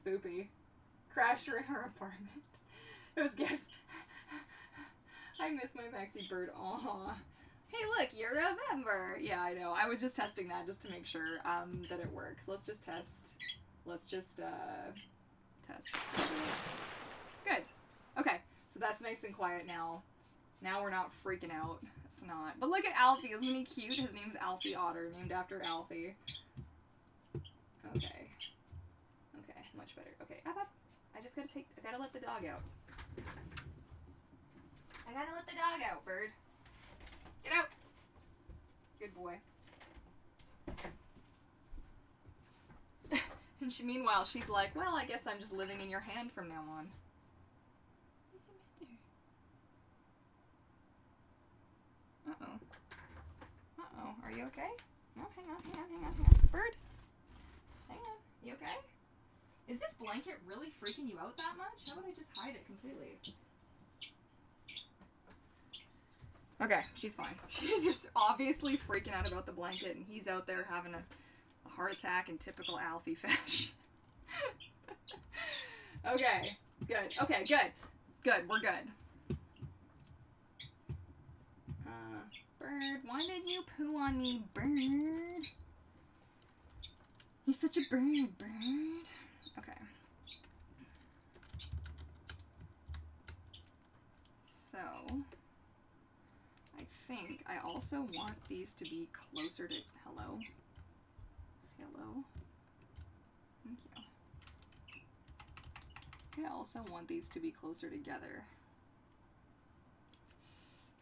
Speaker 1: Spoopy. Crashed her in her apartment. It was guess. I miss my Maxi Bird. Aw. Hey, look, you're a member. Yeah, I know. I was just testing that just to make sure that it works. Let's just test. Let's just test. Good. Okay, so that's nice and quiet now. Now we're not freaking out. It's not. But look at Alfie. Isn't he cute? His name's Alfie Otter, named after Alfie. Okay. Okay, much better. Okay, up, up. I gotta let the dog out. I gotta let the dog out, bird. Get out. Good boy. And meanwhile, she's like, well, I guess I'm just living in your hand from now on. What's the matter? Uh-oh. Uh-oh. Are you okay? No, hang on. Bird? Hang on. You okay? Is this blanket really freaking you out that much? How would I just hide it completely? Okay, she's fine. She's just obviously freaking out about the blanket, and he's out there having a heart attack in typical Alfie fashion. Okay, good. Okay, good. Good, we're good. Bird, why did you poo on me, bird? You're such a bird, bird. Okay. So... I think I also want these to be closer to... Hello? Hello? Thank you. I also want these to be closer together.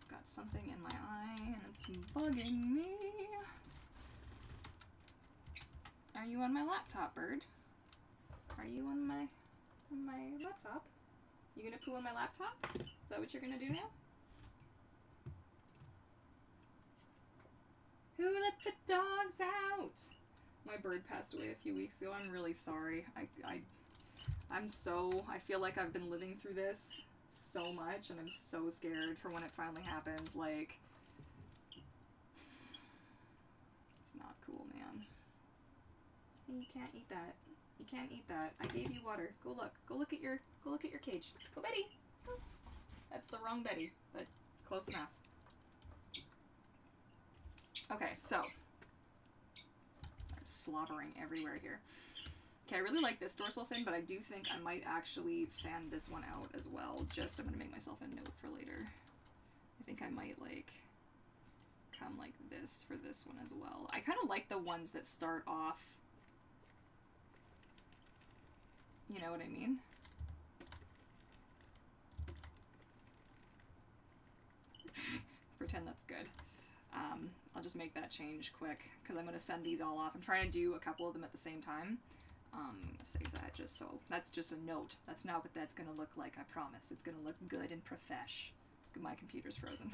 Speaker 1: Got something in my eye and it's bugging me. Are you on my laptop, bird? Are you on my laptop? You gonna poo on my laptop? Is that what you're gonna do now? Who let the dogs out? My bird passed away a few weeks ago. I'm really sorry. I feel like I've been living through this so much and I'm so scared for when it finally happens. Like, it's not cool, man. You can't eat that. You can't eat that. I gave you water. Go look. Go look at your cage. Go, Betty. Go. That's the wrong Betty, but close enough. Okay, so I'm slobbering everywhere here. Okay, I really like this dorsal fin, but I do think I might actually fan this one out as well. I'm gonna make myself a note for later. I think I might like come like this for this one as well. I kind of like the ones that start off, you know what I mean? Pretend that's good. I'll just make that change quick because I'm going to send these all off. I'm trying to do a couple of them at the same time. I'm going to save that just so. That's just a note. That's not what that's going to look like, I promise. It's going to look good and profesh. My computer's frozen.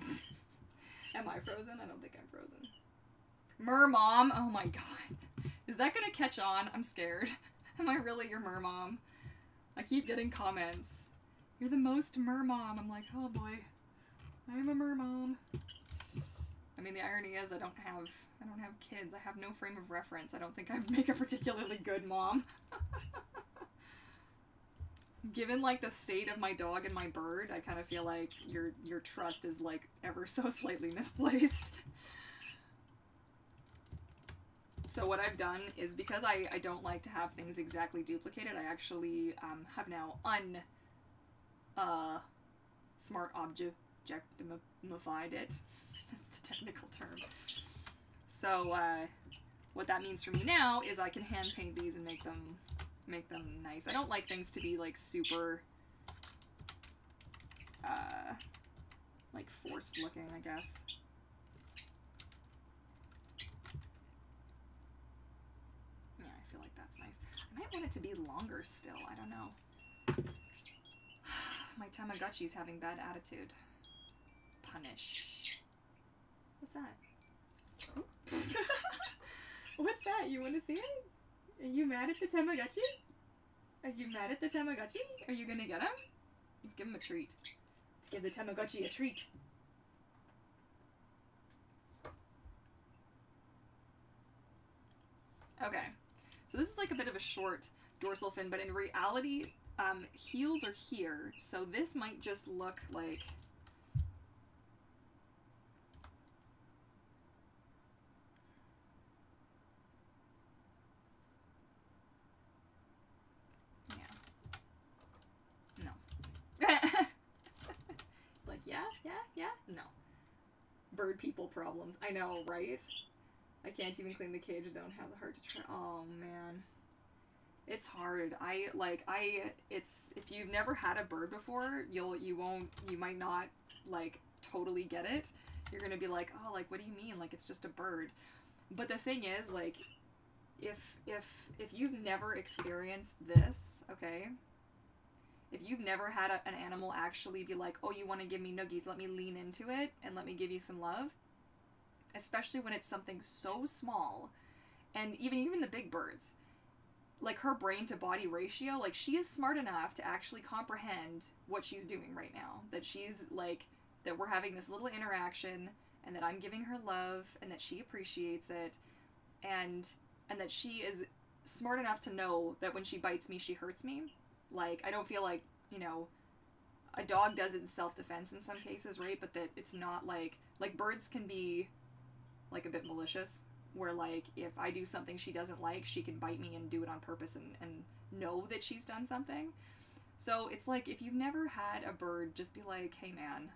Speaker 1: Am I frozen? I don't think I'm frozen. Mermom! Oh my god. Is that going to catch on? I'm scared. Am I really your mermom? I keep getting comments. You're the most mermom. I'm like, oh boy. I am a mermom. I mean, the irony is I don't have kids. I have no frame of reference. I don't think I'd make a particularly good mom. Given, like, the state of my dog and my bird, I kind of feel like your trust is, like, ever so slightly misplaced. So what I've done is, because I don't like to have things exactly duplicated, I actually have now smart objectified it. That's the technical term. So what that means for me now is I can hand paint these and make them nice. I don't like things to be like super like forced looking, I guess. Yeah, I feel like that's nice. I might want it to be longer still. I don't know. My Tamagotchi's having bad attitude. Punish. What's that? Oh. What's that? You want to see it? Are you mad at the Tamagotchi? Are you mad at the Tamagotchi? Are you gonna get him? Let's give him a treat. Let's give the Tamagotchi a treat. Okay. So this is like a bit of a short dorsal fin, but in reality, heels are here, so this might just look like... Like, yeah, no. Bird people problems. I know, right? I can't even clean the cage and don't have the heart to try. Oh, man. It's hard. If you've never had a bird before, you might not, like, totally get it. You're gonna be like, oh, like, what do you mean? Like, it's just a bird. But the thing is, like, if you've never experienced this, okay? If you've never had an animal actually be like, oh, you want to give me noogies, let me lean into it and let me give you some love, especially when it's something so small, and even the big birds, like her brain to body ratio, like she is smart enough to actually comprehend what she's doing right now, that she's like, that we're having this little interaction and that I'm giving her love and that she appreciates it, and that she is smart enough to know that when she bites me, she hurts me. Like, I don't feel like, you know, a dog does it in self-defense in some cases, right? But that it's not like birds can be, like, a bit malicious, where, like, if I do something she doesn't like, she can bite me and do it on purpose and know that she's done something. So it's like, if you've never had a bird, just be like, hey, man,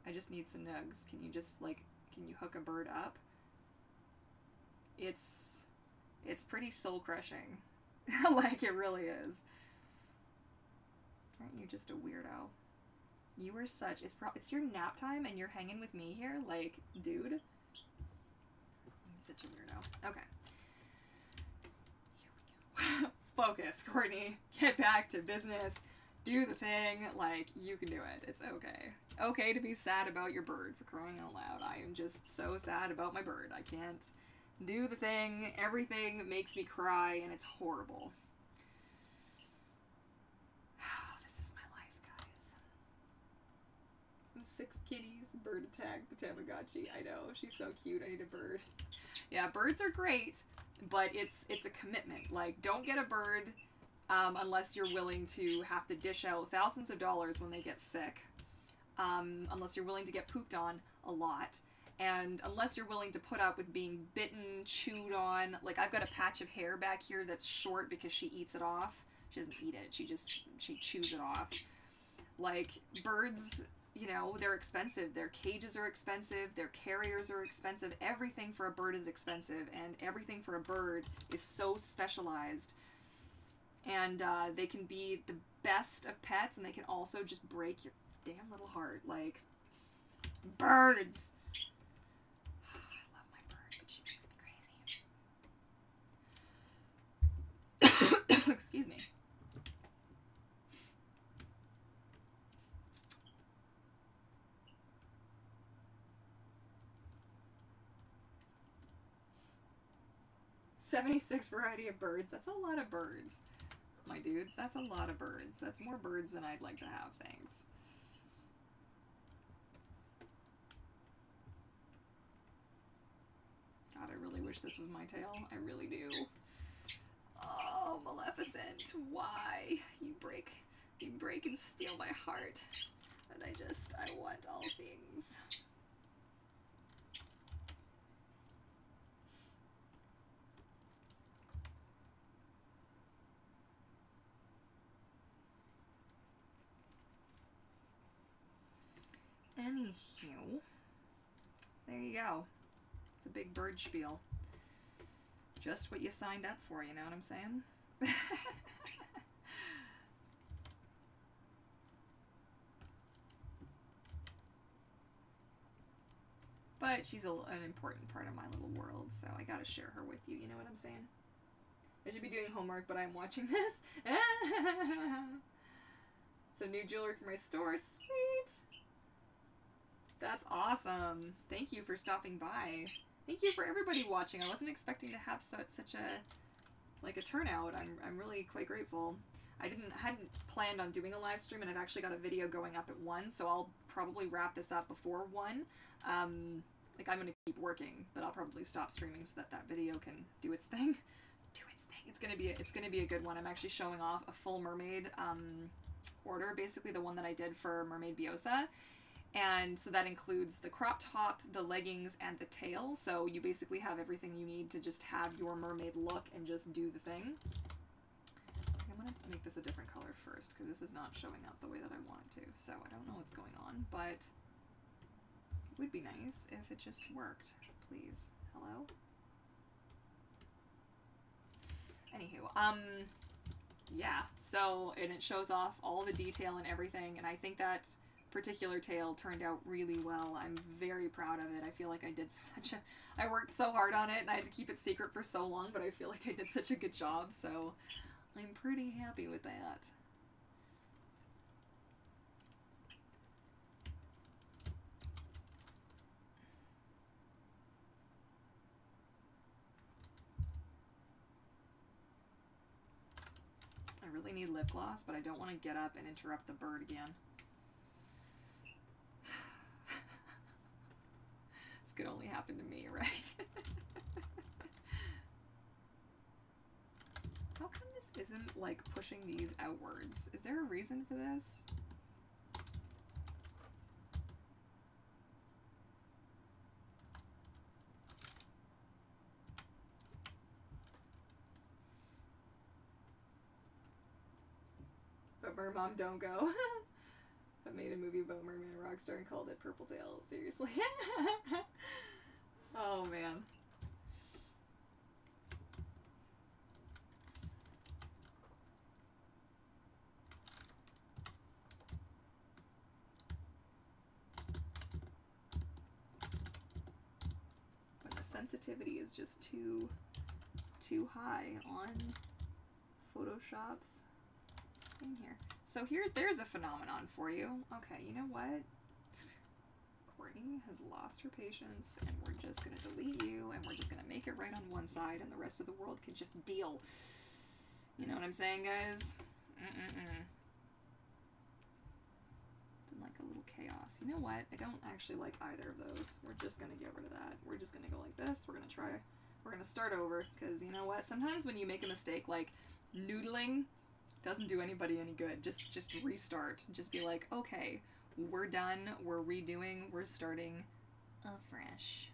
Speaker 1: I just need some nugs. Can you just, like, can you hook a bird up? It's pretty soul-crushing. Like, it really is. Aren't you just a weirdo? You are such... It's your nap time and you're hanging with me here? Like, dude. You're such a weirdo. Okay. Here we go. Focus, Courtney. Get back to business. Do the thing. Like, you can do it. It's okay. Okay to be sad about your bird, for crying out loud. I am just so sad about my bird. I can't do the thing. Everything makes me cry and it's horrible. This is my life, guys. 6 kitties, bird attacked the Tamagotchi. I know, she's so cute. I need a bird. Yeah, birds are great, but it's a commitment. Like, don't get a bird unless you're willing to have to dish out thousands of dollars when they get sick. Unless you're willing to get pooped on a lot. And unless you're willing to put up with being bitten, chewed on. Like, I've got a patch of hair back here that's short because she eats it off. She doesn't eat it, she chews it off. Like, birds, you know, they're expensive. Their cages are expensive, their carriers are expensive. Everything for a bird is expensive, and everything for a bird is so specialized. And they can be the best of pets, and they can also just break your damn little heart. Like, birds! Excuse me. "76 variety of birds." That's a lot of birds, my dudes. That's a lot of birds. That's more birds than I'd like to have, thanks. God, I really wish this was my tail. I really do. Oh, Maleficent, why? You break and steal my heart. And I want all things. Anywho, there you go. The big bird spiel. Just what you signed up for, you know what I'm saying? But she's an important part of my little world, so I gotta share her with you, you know what I'm saying? I should be doing homework, but I'm watching this. Some new jewelry for my store. Sweet! That's awesome. Thank you for stopping by. Thank you for everybody watching. I wasn't expecting to have such a turnout. I'm really quite grateful. I hadn't planned on doing a live stream, and I've actually got a video going up at 1, so I'll probably wrap this up before 1. Like, I'm gonna keep working, but I'll probably stop streaming so that video can do its thing. It's gonna be a good one. I'm actually showing off a full mermaid order, basically the one that I did for Mermaid Biosa. And so that includes the crop top, the leggings, and the tail. So you basically have everything you need to just have your mermaid look and just do the thing. I'm gonna make this a different color first, because this is not showing up the way that I want it to. So I don't know what's going on, but it would be nice if it just worked. Please. Hello? Anywho, yeah, so, and it shows off all the detail and everything, and I think that particular tail turned out really well. I'm very proud of it. I feel like I did I worked so hard on it, and I had to keep it secret for so long, but I feel like I did such a good job, so I'm pretty happy with that. I really need lip gloss, but I don't want to get up and interrupt the bird again. This could only happen to me, right? How come this isn't, like, pushing these outwards? Is there a reason for this? But Mermom, don't go. I made a movie about Merman and Rockstar and called it Purple Tail. Seriously. Oh, man. When the sensitivity is just too high on Photoshop's thing here. So there's a phenomenon for you. Okay, you know what? Courtney has lost her patience, and we're just gonna delete you, and we're just gonna make it right on one side, and the rest of the world can just deal. You know what I'm saying, guys? Been like a little chaos. You know what? I don't actually like either of those. We're just gonna get rid of that. We're just gonna go like this. We're gonna start over, because you know what? Sometimes when you make a mistake like noodling, doesn't do anybody any good. Just restart. Just be like, okay, we're done, we're redoing, we're starting afresh.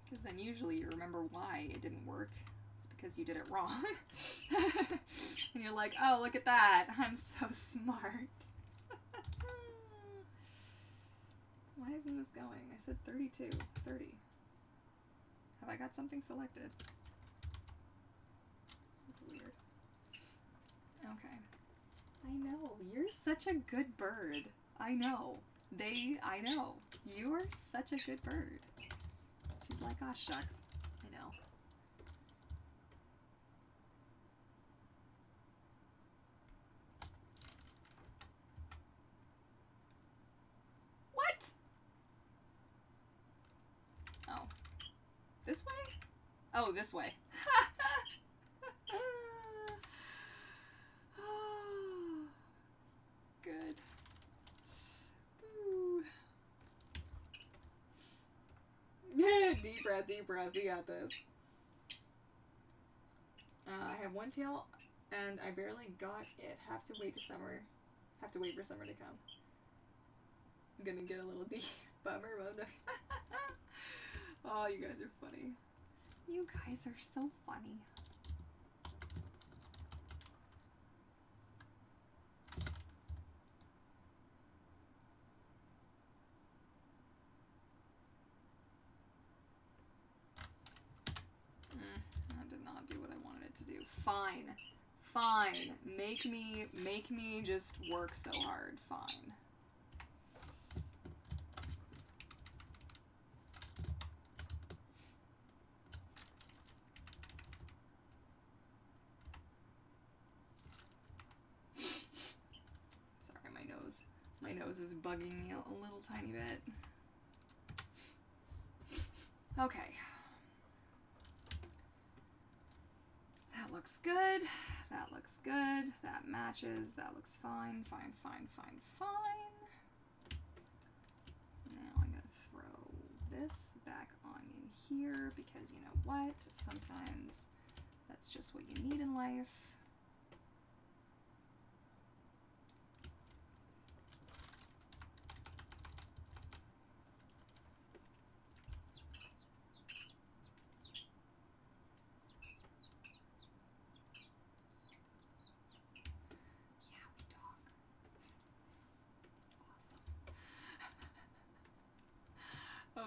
Speaker 1: Because then usually you remember why it didn't work. It's because you did it wrong. And you're like, oh, look at that, I'm so smart. Why isn't this going? I said 32, 30. Have I got something selected? That's weird. Okay. I know. You're such a good bird. I know. I know. You are such a good bird. She's like, oh, shucks. I know. What? Oh. This way? Oh, this way. Good. Deep breath, deep breath. We got this. I have one tail, and I barely got it. Have to wait for summer to come. I'm gonna get a little deep bummer about it. Oh, you guys are funny. You guys are so funny. That did not do what I wanted it to do. Fine. Fine. Make me just work so hard. Fine. Sorry, my nose. My nose is bugging me a little tiny bit. Okay. That looks good. That looks good. That matches. That looks fine. Fine, fine, fine, fine. Now I'm going to throw this back on in here because you know what? Sometimes that's just what you need in life.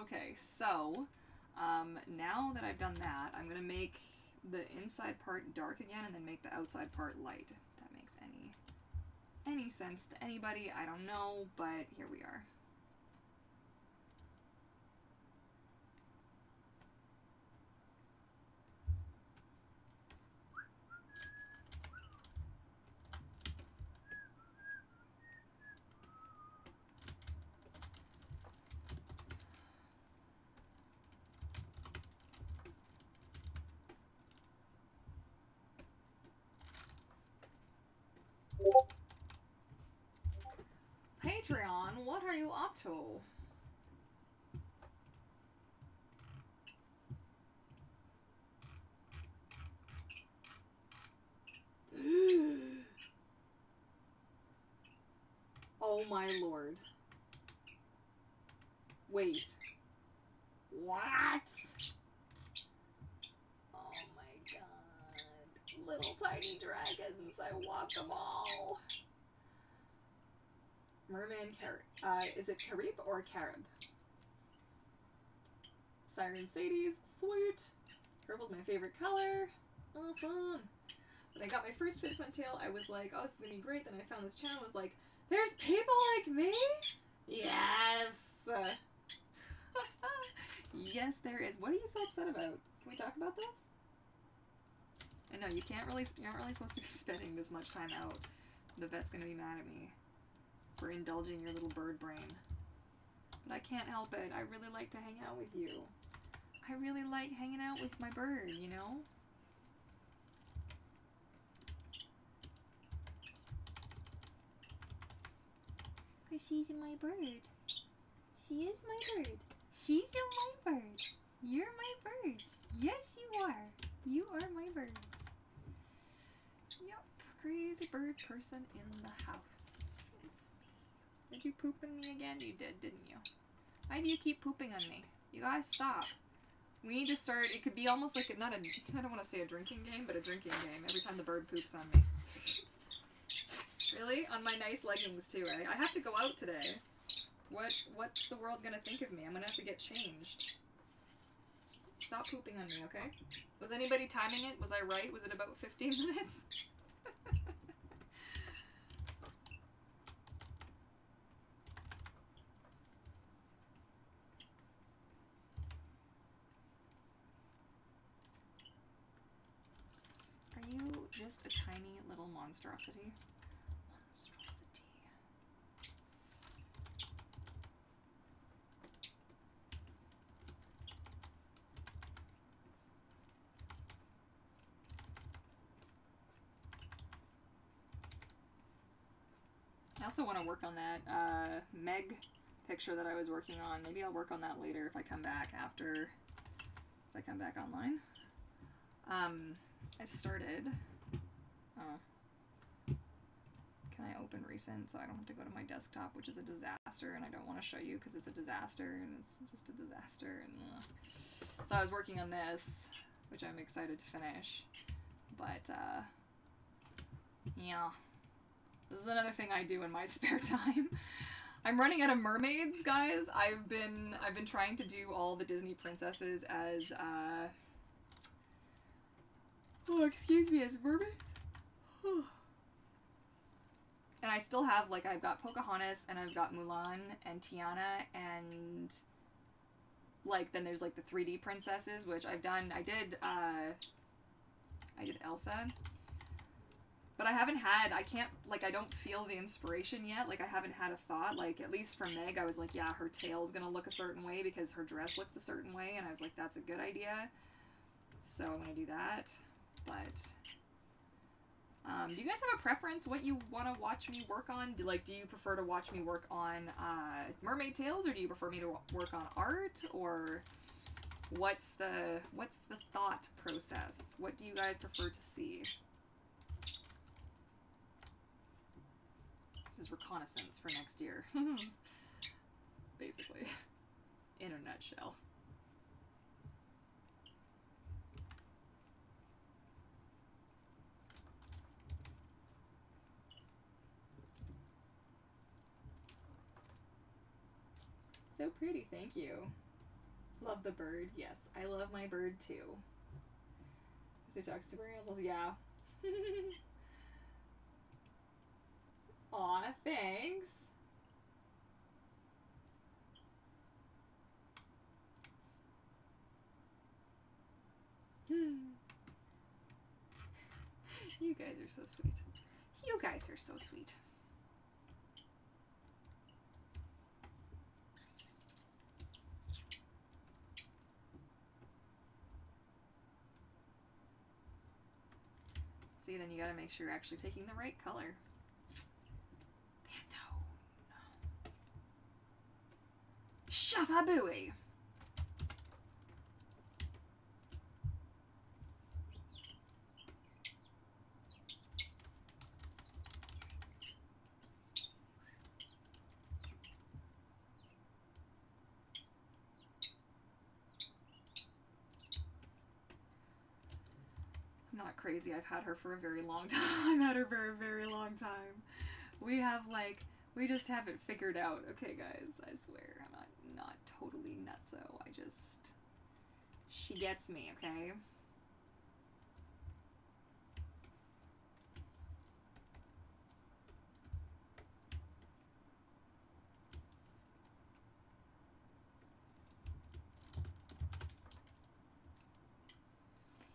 Speaker 1: Okay, so now that I've done that, I'm gonna make the inside part dark again and then make the outside part light. If that makes any sense to anybody, I don't know, but here we are. Patreon, what are you up to? Oh my lord. Wait. What? Oh my god. Little tiny dragons, I want them all. Merman Carib. Is it Carib or Carib? Siren Sadie's, sweet. Purple's my favorite color. Oh, fun. When I got my first Fishman tail, I was like, oh, this is gonna be great. Then I found this channel and was like, there's people like me? Yes. Yes, there is. What are you so upset about? Can we talk about this? I know, you aren't really supposed to be spending this much time out. The vet's gonna be mad at me for indulging your little bird brain. But I can't help it. I really like to hang out with you. I really like hanging out with my bird, you know? Because she's my bird. She is my bird. She's my bird. You're my bird. Yes, you are. You are my birds. Yep. Crazy bird person in the house. It's me. Did you poop on me again? You did, didn't you? Why do you keep pooping on me? You guys stop. We need to start, it could be almost like, not a, I don't want to say a drinking game, but a drinking game every time the bird poops on me. Really? On my nice leggings too, eh? I have to go out today. What's the world gonna think of me? I'm gonna have to get changed. Stop pooping on me, okay? Was anybody timing it? Was I right? Was it about 15 minutes? Are you just a tiny little monstrosity? I also want to work on that Meg picture that I was working on. Maybe I'll work on that later if I come back after if I come back online. I started, can I open recent so I don't have to go to my desktop, which is a disaster, and I don't want to show you because it's a disaster, and it's just a disaster, and so I was working on this, which I'm excited to finish, but, yeah, this is another thing I do in my spare time. I'm running out of mermaids, guys. I've been trying to do all the Disney princesses as, oh, excuse me, as mermaids? And I still have, like, I've got Pocahontas, and I've got Mulan, and Tiana, and, like, then there's, like, the 3D princesses, which I've done. I did Elsa. But I haven't had, I can't, like, I don't feel the inspiration yet. Like, I haven't had a thought. Like, at least for Meg, I was like, yeah, her tail's gonna look a certain way because her dress looks a certain way. And I was like, that's a good idea. So I'm gonna do that. But, do you guys have a preference what you want to watch me work on? Do you prefer to watch me work on, mermaid tails, or do you prefer me to work on art? Or what's the thought process? What do you guys prefer to see? This is reconnaissance for next year. Basically. In a nutshell. So pretty, thank you. Love the bird. Yes, I love my bird too. So talks to bird animals, yeah. Aw, thanks. You guys are so sweet. You guys are so sweet. See, then you gotta make sure you're actually taking the right color. Shababooey! I'm not crazy. I've had her for a very long time. I've had her for a very long time. We have, like, we just haven't figured out. Okay, guys, I swear, I'm not totally nutso. I just, she gets me, okay?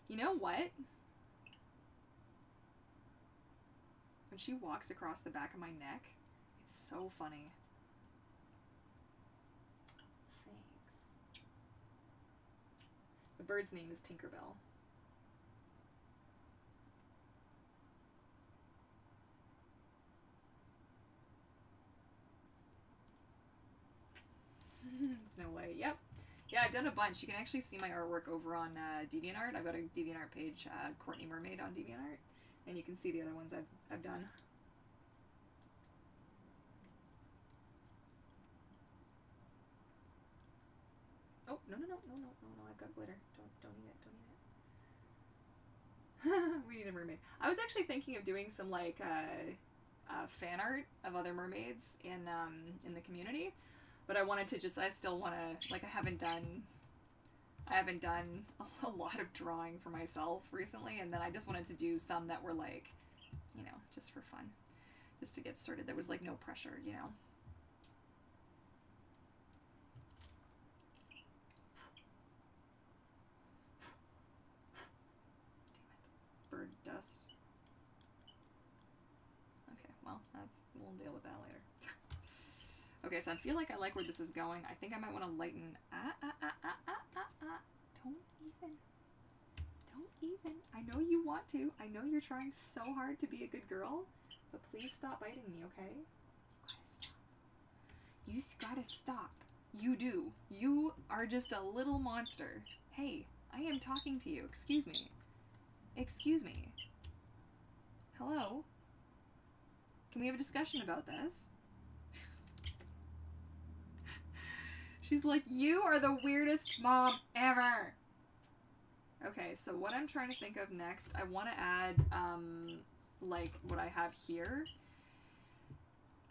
Speaker 1: You know what? When she walks across the back of my neck, it's so funny. Thanks. The bird's name is Tinkerbell. Snow White, yep. Yeah, I've done a bunch. You can actually see my artwork over on DeviantArt. I've got a DeviantArt page, Courtney Mermaid on DeviantArt, and you can see the other ones I've done. Oh, no, I've got glitter. Don't eat it, We need a mermaid. I was actually thinking of doing some, like, fan art of other mermaids in the community. But I wanted to just, I still want to, like, I haven't done a lot of drawing for myself recently, and then I just wanted to do some that were, like, you know, just for fun. Just to get started. There was, like, no pressure, you know. Damn it. Bird dust. Okay, well, we'll deal with that later. Okay, so I feel like I like where this is going. I think I might want to lighten. Don't even. I know you want to. I know you're trying so hard to be a good girl, but please stop biting me, okay? You gotta stop. You gotta stop. You do. You are just a little monster. Hey, I am talking to you. Excuse me. Excuse me. Hello? Can we have a discussion about this? She's like, you are the weirdest mom ever. Okay, so what I'm trying to think of next, I want to add, like, what I have here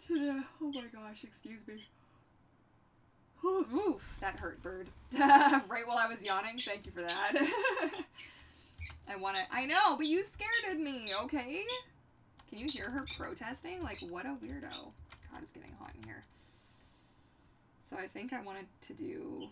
Speaker 1: to the, oh my gosh, excuse me. Oof, that hurt, bird. Right while I was yawning, thank you for that. I know, but you scared me, okay? Can you hear her protesting? Like, what a weirdo. God, it's getting hot in here. So I think I wanted to do...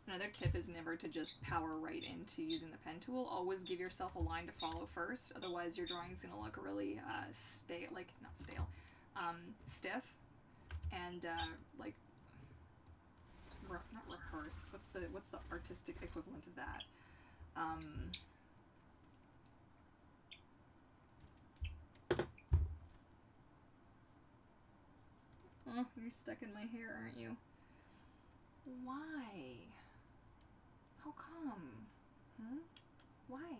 Speaker 1: Another tip is never to just power right into using the pen tool. Always give yourself a line to follow first, otherwise your drawing's gonna look really stale, like, not stale, stiff, and like, not rehearse. What's the artistic equivalent of that? Oh, you're stuck in my hair, aren't you? Why? How come? Why?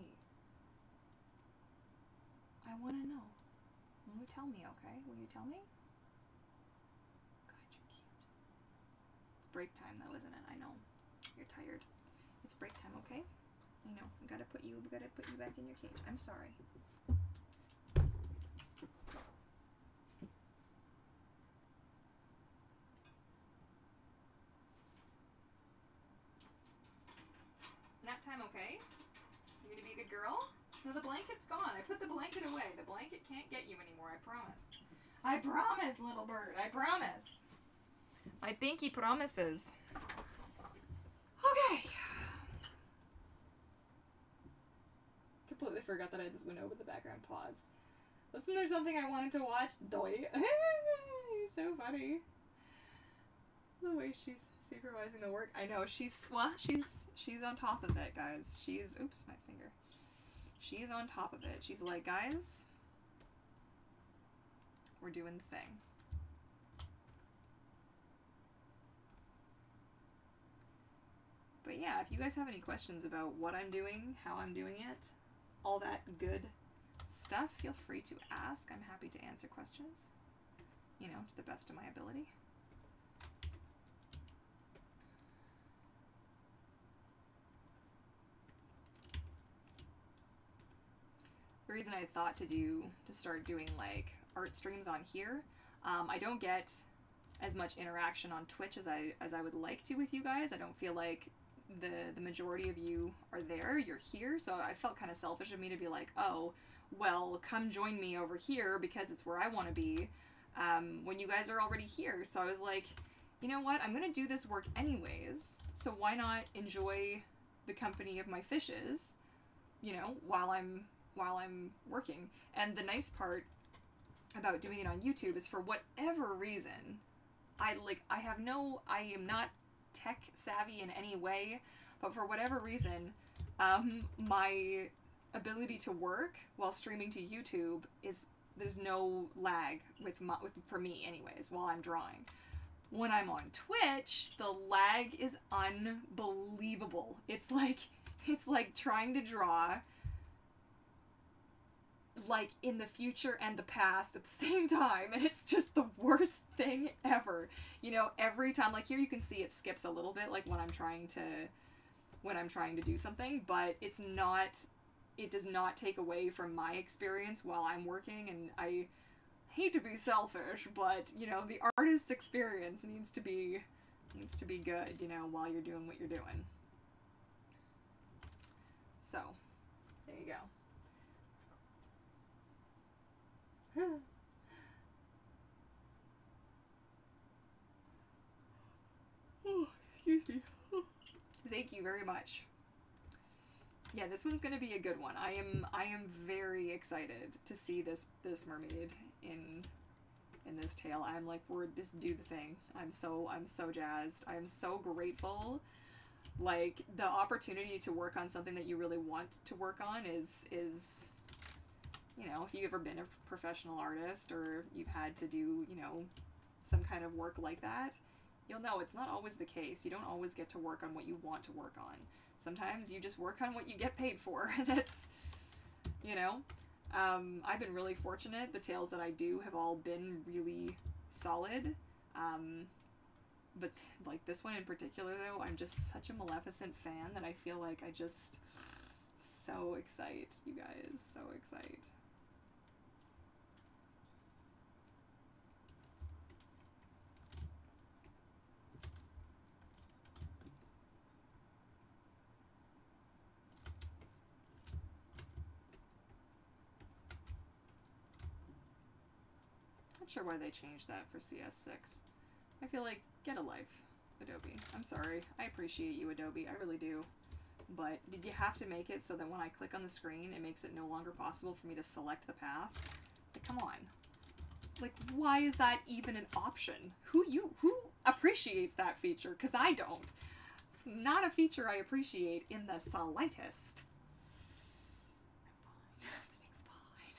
Speaker 1: I want to know. Will you tell me, okay? Will you tell me? God, you're cute. It's break time though, isn't it? I know. You're tired. It's break time, okay? I know. We gotta put you back in your cage. I'm sorry. Nap time, okay? You're gonna be a good girl? No, the blanket's gone. I put the blanket away. The blanket can't get you anymore, I promise. I promise, little bird. I promise. My pinky promises. Okay. Completely forgot that I had this window with the background paused. Wasn't there something I wanted to watch? Doi. You're so funny. The way she's supervising the work. I know, she's on top of it, guys. Oops, my finger. She's on top of it. She's like, guys, we're doing the thing. But yeah, if you guys have any questions about what I'm doing, how I'm doing it, all that good stuff, feel free to ask. I'm happy to answer questions, you know, to the best of my ability. The reason I thought to start doing like art streams on here, I don't get as much interaction on Twitch as I would like to with you guys. I don't feel like the majority of you are there. You're here, so I felt kind of selfish of me to be like, oh, well, come join me over here because it's where I want to be, when you guys are already here. So I was like, you know what? I'm gonna do this work anyways, so why not enjoy the company of my fishes, you know, while I'm working. And the nice part about doing it on YouTube is, for whatever reason, I am not tech savvy in any way, but for whatever reason, my ability to work while streaming to YouTube there's no lag for me anyways while I'm drawing. When I'm on Twitch, the lag is unbelievable. It's like trying to draw like in the future and the past at the same time, and it's just the worst thing ever. You know, every time, like here you can see it skips a little bit, like when I'm trying to do something, but it does not take away from my experience while I'm working. And I hate to be selfish, but you know, the artist's experience needs to be Needs to be good, you know, while you're doing what you're doing. So, there you go. Oh, excuse me. Thank you very much. Yeah, this one's gonna be a good one. I am very excited to see this mermaid in this tale. I'm like, we're just do the thing. I'm so jazzed. I'm so grateful. Like, the opportunity to work on something that you really want to work on is you know, if you've ever been a professional artist or you've had to do, you know, some kind of work like that, you'll know it's not always the case. You don't always get to work on what you want to work on. Sometimes you just work on what you get paid for. That's, you know, I've been really fortunate. The tales that I do have all been really solid. But like this one in particular though, I'm just such a Maleficent fan that I feel like I just so excite, you guys, so excite. Not sure why they changed that for CS6. I feel like, get a life, Adobe. I'm sorry. I appreciate you, Adobe. I really do. But did you have to make it so that when I click on the screen, it makes it no longer possible for me to select the path? Like, come on. Like, why is that even an option? Who appreciates that feature? Because I don't. It's not a feature I appreciate in the slightest. Everything's fine.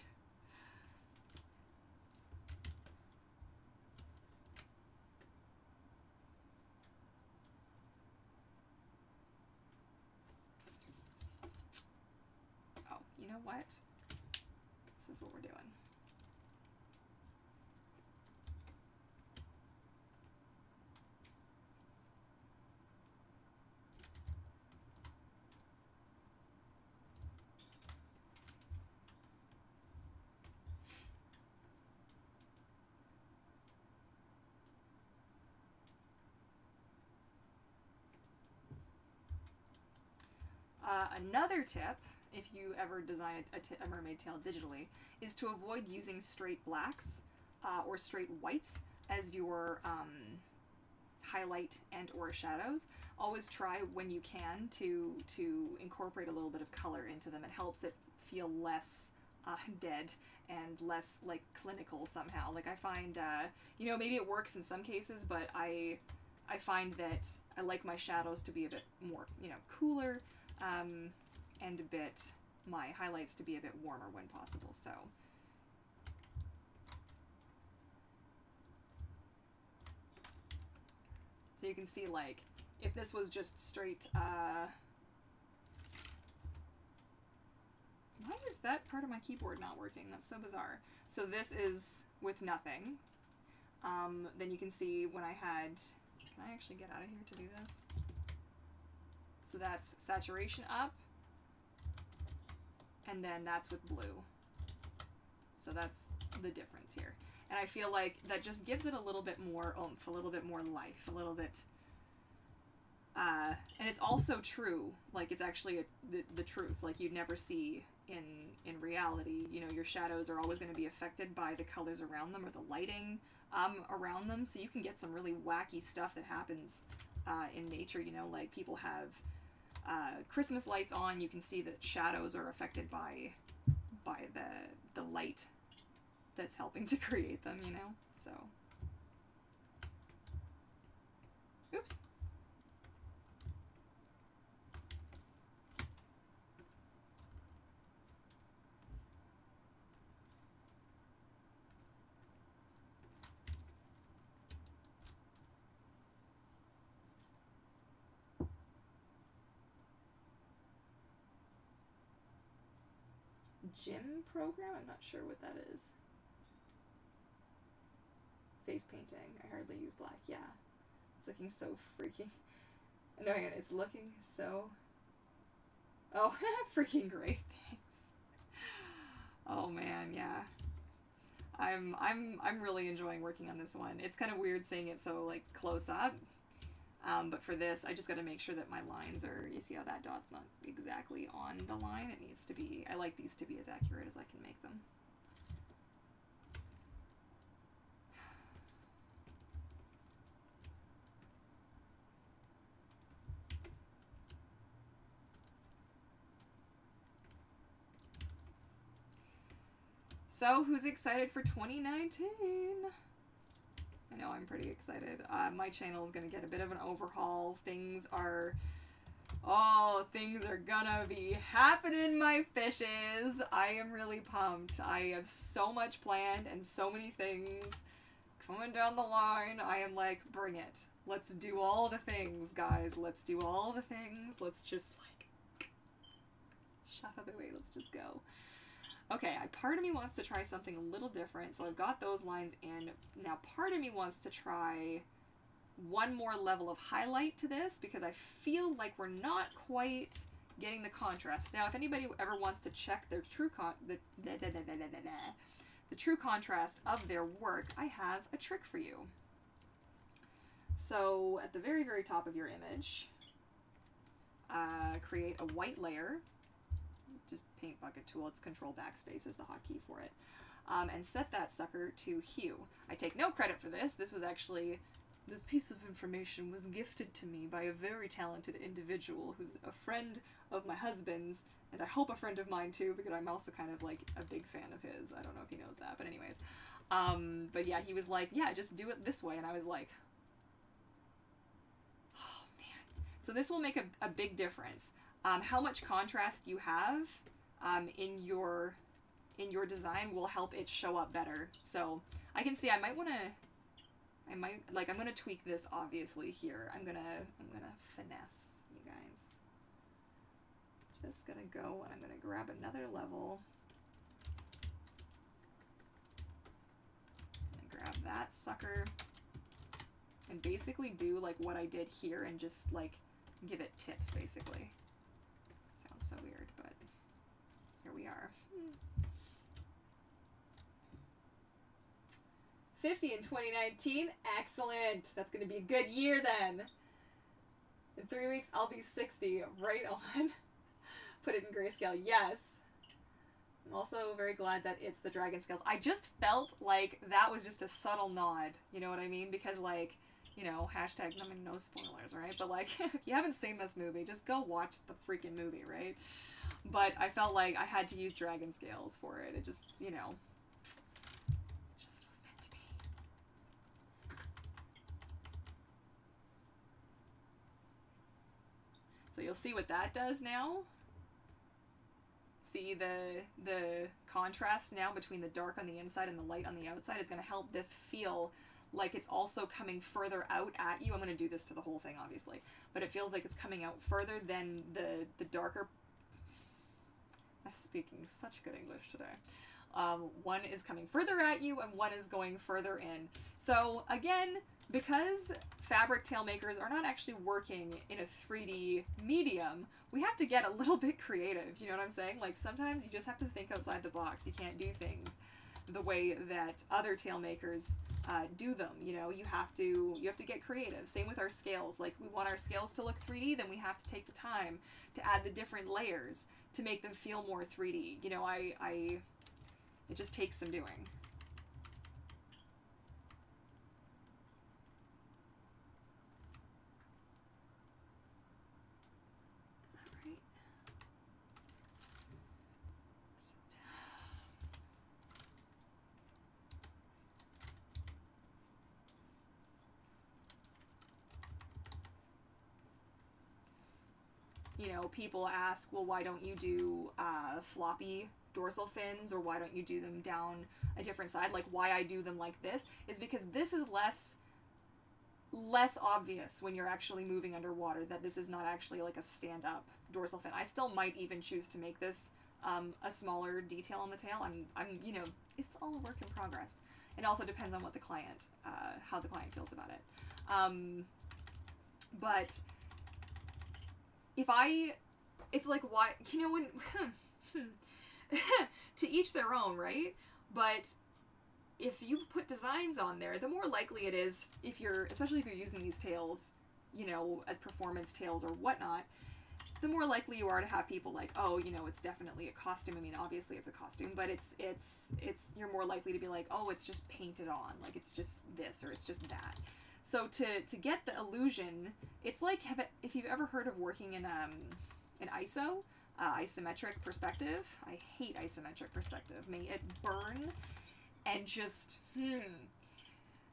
Speaker 1: Oh, you know what? This is what we're doing. Another tip, if you ever design a mermaid tail digitally, is to avoid using straight blacks or straight whites as your highlight and or shadows. Always try when you can to incorporate a little bit of color into them. It helps it feel less dead and less like clinical somehow. Like I find, you know, maybe it works in some cases, but I find that I like my shadows to be a bit more, you know, cooler, and a bit, my highlights to be a bit warmer when possible, so. So you can see, like, if this was just straight, why is that part of my keyboard not working? That's so bizarre. So this is with nothing. Then you can see when I had, can I actually get out of here to do this? So that's saturation up, and then that's with blue. So that's the difference here. And I feel like that just gives it a little bit more oomph, a little bit more life, a little bit, and it's also true, like it's actually the truth, like you'd never see in reality. You know, your shadows are always going to be affected by the colors around them or the lighting around them, so you can get some really wacky stuff that happens in nature, you know, like people have Christmas lights on, you can see that shadows are affected by the light that's helping to create them, you know, so. Oops. Gym program? I'm not sure what that is. Face painting. I hardly use black. Yeah. It's looking so freaking... No, hang on. It's looking so... Oh, freaking great. Thanks. Oh, man, yeah. I'm really enjoying working on this one. It's kind of weird seeing it so, like, close up. But for this, I just got to make sure that my lines are, you see how that dot's not exactly on the line? It needs to be, I like these to be as accurate as I can make them. So, who's excited for 2019? I know I'm pretty excited. My channel is going to get a bit of an overhaul. Things are gonna be happening, my fishes. I am really pumped. I have so much planned and so many things coming down the line. I am like, bring it. Let's do all the things, guys. Let's do all the things. Let's just like, shut up and wait. Let's just go. Okay, part of me wants to try something a little different, so I've got those lines in. Now, part of me wants to try one more level of highlight to this, because I feel like we're not quite getting the contrast. Now, if anybody ever wants to check their true the true contrast of their work, I have a trick for you. So, at the very, very top of your image, create a white layer. Just paint bucket tool, it's control backspace is the hotkey for it. And set that sucker to hue. I take no credit for this. This was actually, this piece of information was gifted to me by a very talented individual who's a friend of my husband's, and I hope a friend of mine too, because I'm also kind of like a big fan of his. I don't know if he knows that, but anyways. But yeah, he was like, yeah, just do it this way, and I was like, oh man. So this will make a big difference. How much contrast you have in your design will help it show up better. So I can see I might want to, I'm going to tweak this obviously here. I'm going to finesse you guys. Just going to go and I'm going to grab another level. I'm going to grab that sucker and basically do like what I did here and just like give it tips basically. Sounds so weird, but here we are. 50 in 2019. Excellent. That's going to be a good year then. In 3 weeks, I'll be 60. Right on. Put it in grayscale. Yes. I'm also very glad that it's the dragon scales. I just felt like that was just a subtle nod. You know what I mean? Because like, you know, hashtag, I mean, no spoilers, right? But like, if you haven't seen this movie, just go watch the freaking movie, right? But I felt like I had to use dragon scales for it. It just, you know, just was meant to be. So you'll see what that does now. See the contrast now between the dark on the inside and the light on the outside is going to help this feel like it's also coming further out at you. I'm going to do this to the whole thing, obviously. But it feels like it's coming out further than the darker... I'm speaking such good English today. One is coming further at you, and one is going further in. So, again, because fabric tail makers are not actually working in a 3D medium, we have to get a little bit creative, you know what I'm saying? Like, sometimes you just have to think outside the box. You can't do things the way that other tail makers do them. You know, you have to get creative. Same with our scales. Like, we want our scales to look 3D, then we have to take the time to add the different layers to make them feel more 3D. You know, it just takes some doing. You know, people ask, well, why don't you do floppy dorsal fins, or why don't you do them down a different side? Like, why I do them like this is because this is less obvious when you're actually moving underwater that this is not actually like a stand-up dorsal fin. I still might even choose to make this a smaller detail on the tail. I'm you know, it's all a work in progress. It also depends on what the client, how the client feels about it. But it's like, why, you know, when, to each their own, right? But if you put designs on there, the more likely it is, especially if you're using these tails you know, as performance tails or whatnot, the more likely you are to have people like, oh, you know, it's definitely a costume. I mean, obviously it's a costume, but it's you're more likely to be like, oh, it's just painted on, like it's just this or it's just that. So to get the illusion, it's like, if you've ever heard of working in ISO, isometric perspective. I hate isometric perspective. May it burn. And just,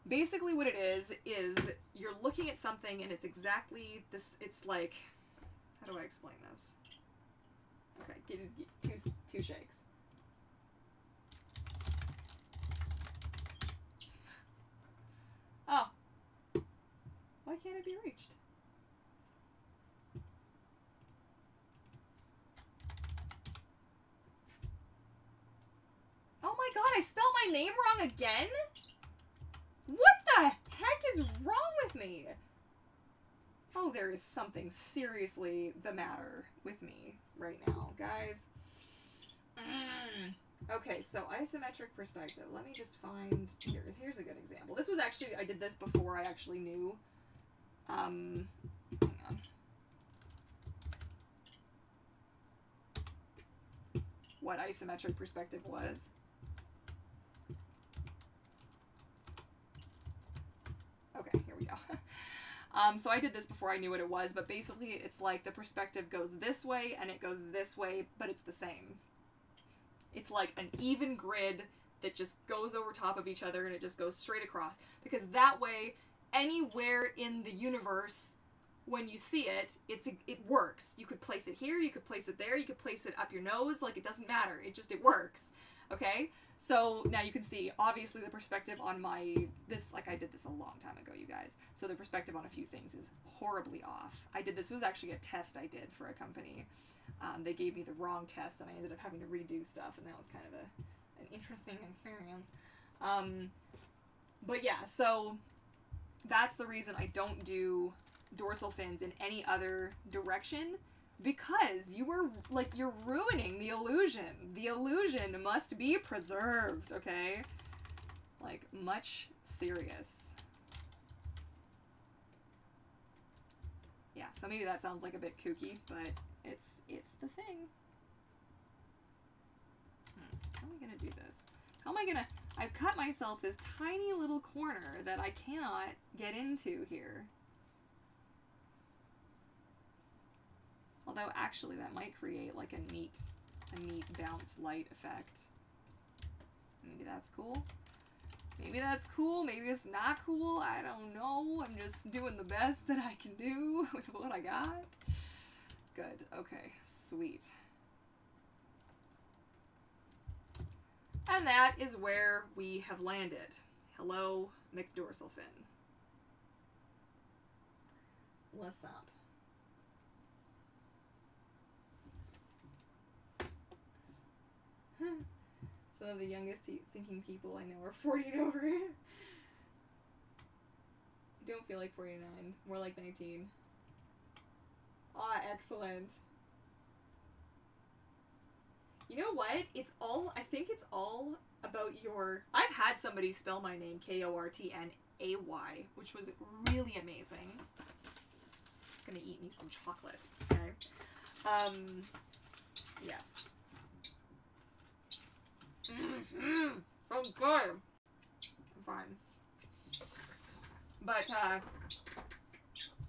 Speaker 1: basically what it is you're looking at something and it's exactly this, it's like, how do I explain this? Okay, get two shakes. Oh. Why can't it be reached? Oh my god, I spelled my name wrong again? What the heck is wrong with me? Oh, there is something seriously the matter with me right now, guys. Okay, so isometric perspective. Let me just find... Here's a good example. This was actually... I did this before I actually knew... hang on. What isometric perspective was. Okay, here we go. So I did this before I knew what it was, but basically it's like the perspective goes this way and it goes this way, but it's the same. It's like an even grid that just goes over top of each other and it just goes straight across. Because that way, anywhere in the universe, when you see it, it works. You could place it here, you could place it there, you could place it up your nose, like it doesn't matter. It works. Okay? So now you can see, obviously the perspective on this, like I did this a long time ago, you guys. So the perspective on a few things is horribly off. This was actually a test I did for a company. They gave me the wrong test and I ended up having to redo stuff, and that was kind of an interesting experience. But yeah, so that's the reason I don't do dorsal fins in any other direction, because you're ruining the illusion. The illusion must be preserved, okay? Like, much serious. Yeah, so maybe that sounds like a bit kooky, but it's the thing. How am I gonna do this? How am I gonna... I've cut myself this tiny little corner that I cannot get into here. Although, actually, that might create, like, a neat bounce light effect. Maybe that's cool. Maybe that's cool. Maybe it's not cool. I don't know. I'm just doing the best that I can do with what I got. Good. Okay. Sweet. And that is where we have landed. Hello, McDorsal fin. What's up? Some of the youngest thinking people I know are 40 and over. You don't feel like 49, more like 19. Ah, excellent. You know what? I think it's all about your... I've had somebody spell my name Kortnay, which was really amazing. It's gonna eat me some chocolate, okay? Yes. So good. I'm fine. But,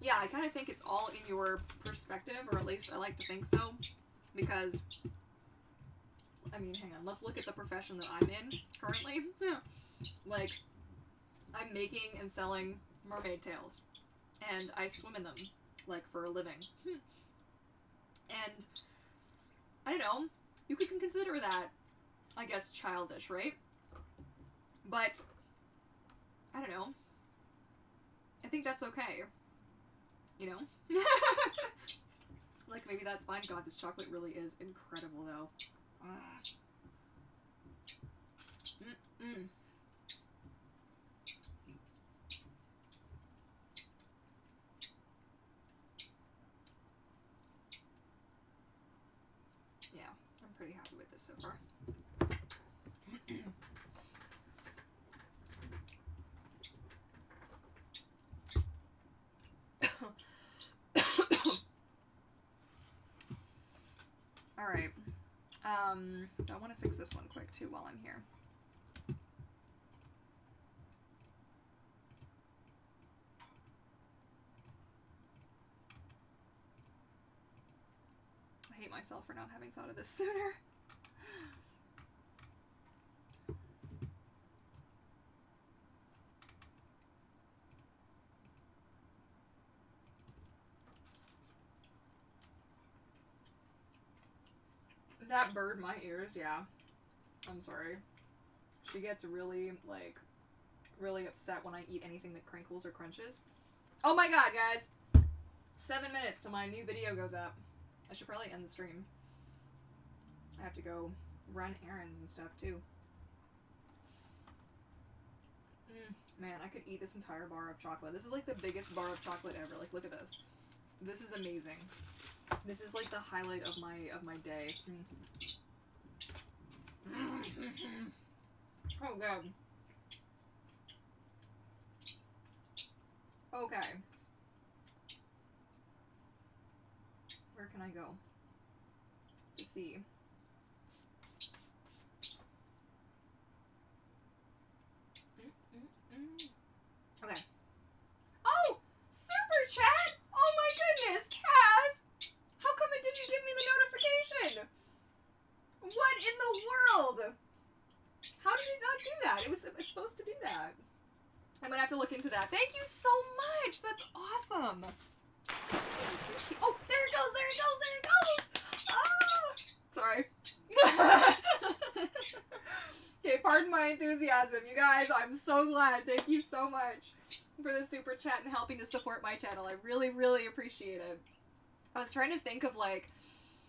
Speaker 1: yeah, I kind of think it's all in your perspective, or at least I like to think so, because, I mean, hang on, let's look at the profession that I'm in currently. Like, I'm making and selling mermaid tails, and I swim in them, like, for a living. And, I don't know, you could consider that, I guess, childish, right? But, I don't know. I think that's okay. You know? Like, maybe that's fine. God, this chocolate really is incredible, though. Yeah, I'm pretty happy with this so far. I want to fix this one quick too while I'm here. I hate myself for not having thought of this sooner. That bird my ears, yeah. I'm sorry. She gets really, like, really upset when I eat anything that crinkles or crunches. Oh my god, guys! 7 minutes till my new video goes up. I should probably end the stream. I have to go run errands and stuff, too. Man, I could eat this entire bar of chocolate. This is like the biggest bar of chocolate ever. Like, look at this. This is amazing. This is like the highlight of my day. Oh god. Okay. Where can I go to see? Okay. Oh! Super chat! Oh my goodness, Kaz! How come it didn't give me the notification? What in the world? How did it not do that? It's supposed to do that. I'm gonna have to look into that. Thank you so much! That's awesome! Oh, there it goes, there it goes, there it goes! Oh! Sorry. Okay, pardon my enthusiasm. You guys, I'm so glad. Thank you so much for the super chat and helping to support my channel. I really, really appreciate it. I was trying to think of, like,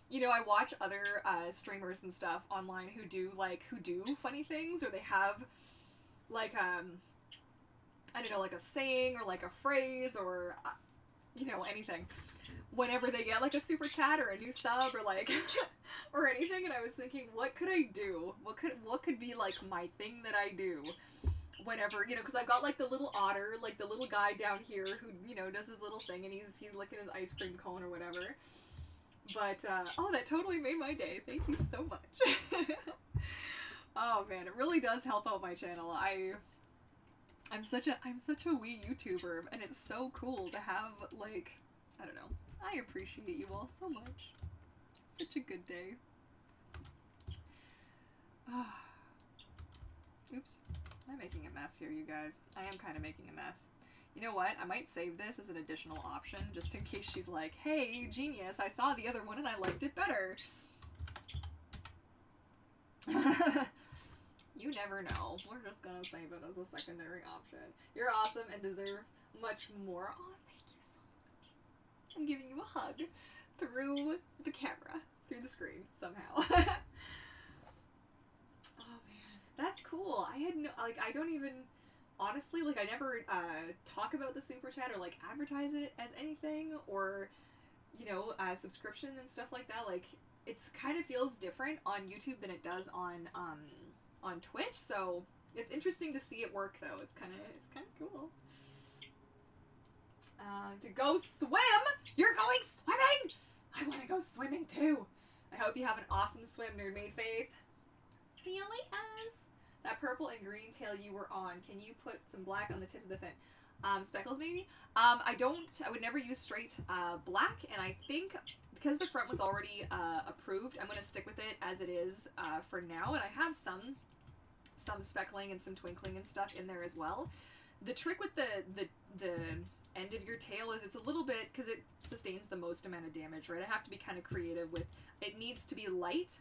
Speaker 1: you know, I watch other streamers and stuff online who do funny things, or they have, like, I don't know, like a saying or like a phrase or, you know, anything. Whenever they get like a super chat or a new sub or like, or anything, and I was thinking, what could I do? What could be like my thing that I do? Whenever, you know, because I've got like the little otter, like the little guy down here who, you know, does his little thing and he's licking his ice cream cone or whatever. But, oh, that totally made my day. Thank you so much. Oh man, it really does help out my channel. I'm such a wee YouTuber, and it's so cool to have, like, I don't know. I appreciate you all so much. Such a good day. Oops. I'm making a mess here, you guys. I am kind of making a mess. You know what? I might save this as an additional option, just in case she's like, hey, genius, I saw the other one and I liked it better. You never know. We're just gonna save it as a secondary option. You're awesome and deserve much more. Oh, thank you so much. I'm giving you a hug through the camera, through the screen, somehow. Oh man, that's cool. I had no, like, I don't even, honestly, like, I never talk about the super chat or like advertise it as anything, or, you know, subscription and stuff like that. Like, it's kind of feels different on YouTube than it does on Twitch, so it's interesting to see it work though. It's kind of cool. To go swim? You're going swimming? I want to go swimming too. I hope you have an awesome swim, Nerd Made Faith. See you later. That purple and green tail you were on, can you put some black on the tips of the fin? Speckles maybe? I would never use straight black, and I think because the front was already approved, I'm going to stick with it as it is for now, and I have some speckling and some twinkling and stuff in there as well. The trick with the end of your tail is it's a little bit, because it sustains the most amount of damage, right? I have to be kind of creative with, it needs to be light.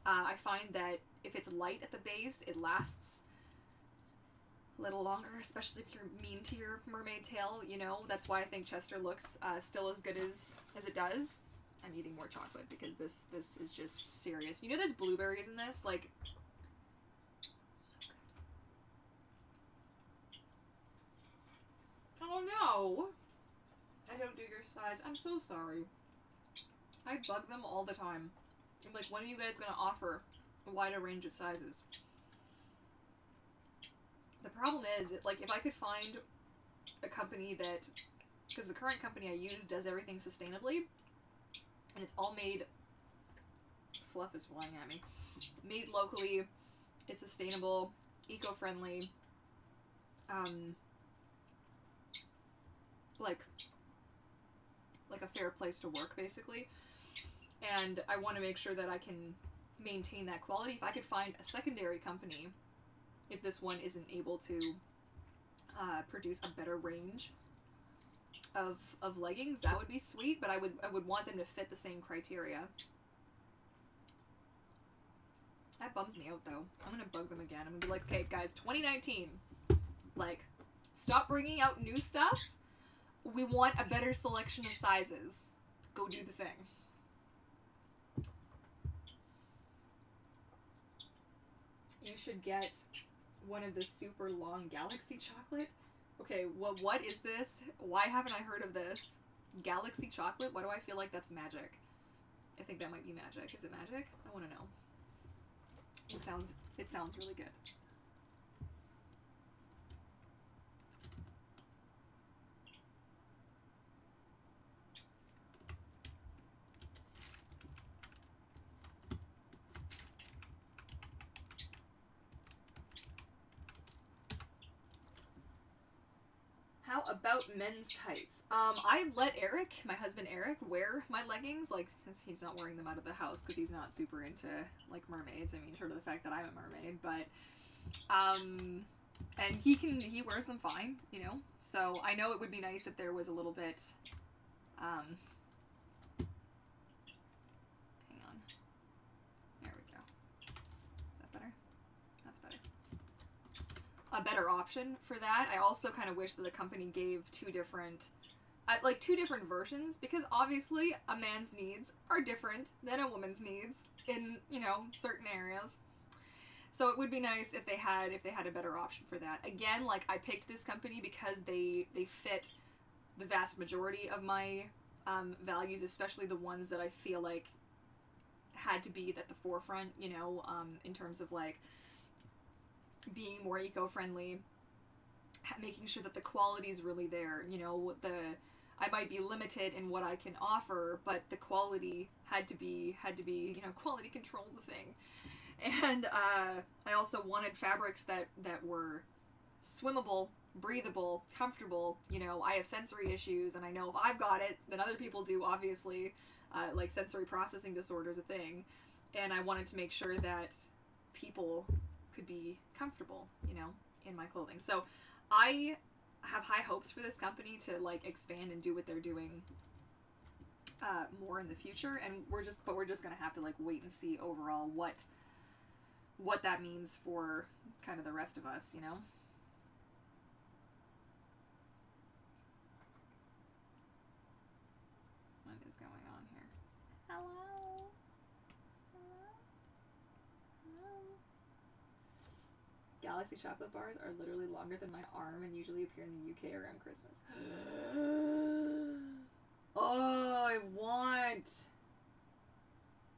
Speaker 1: I find that if it's light at the base, it lasts a little longer, especially if you're mean to your mermaid tail, you know? That's why I think Chester looks still as good as it does. I'm eating more chocolate because this is just serious. You know there's blueberries in this? Like, oh no! I don't do your size. I'm so sorry. I bug them all the time. I'm like, when are you guys gonna offer a wider range of sizes? The problem is, like, if I could find a company that, because the current company I use does everything sustainably, and it's all made fluff is flying at me. Made locally, it's sustainable, eco-friendly, like a fair place to work, basically. And I want to make sure that I can maintain that quality. If I could find a secondary company, if this one isn't able to produce a better range of leggings, that would be sweet, but I would want them to fit the same criteria. That bums me out, though. I'm gonna bug them again. I'm gonna be like, okay, guys, 2019, like, stop bringing out new stuff. We want a better selection of sizes. Go do the thing. You should get one of the super long Galaxy chocolate. Okay, well, what is this? Why haven't I heard of this? Galaxy chocolate? Why do I feel like that's magic? I think that might be magic. Is it magic? I want to know. It sounds really good. How about men's tights? I let Eric, my husband Eric, wear my leggings, like, since he's not wearing them out of the house because he's not super into, like, mermaids. I mean, short of the fact that I'm a mermaid, but, and he wears them fine, you know? So I know it would be nice if there was a little bit, hang on. There we go. Is that better? That's better. A better option for that. I also kind of wish that the company gave two different versions, because obviously a man's needs are different than a woman's needs in, you know, certain areas. So it would be nice if they had a better option for that. Again, like, I picked this company because they fit the vast majority of my values, especially the ones that I feel like had to be at the forefront, you know, in terms of, like, being more eco-friendly, making sure that the quality is really there. You know, I might be limited in what I can offer, but the quality had to be, you know, quality controls the thing. And I also wanted fabrics that were swimmable, breathable, comfortable. You know, I have sensory issues, and I know if I've got it, then other people do, obviously. Like, sensory processing disorder is a thing. And I wanted to make sure that people could be comfortable, you know, in my clothing. So I have high hopes for this company to, like, expand and do what they're doing more in the future, and we're just gonna have to, like, wait and see overall what that means for kind of the rest of us, you know. What is going on here? Hello? Galaxy chocolate bars are literally longer than my arm and usually appear in the UK around Christmas. Oh, I want...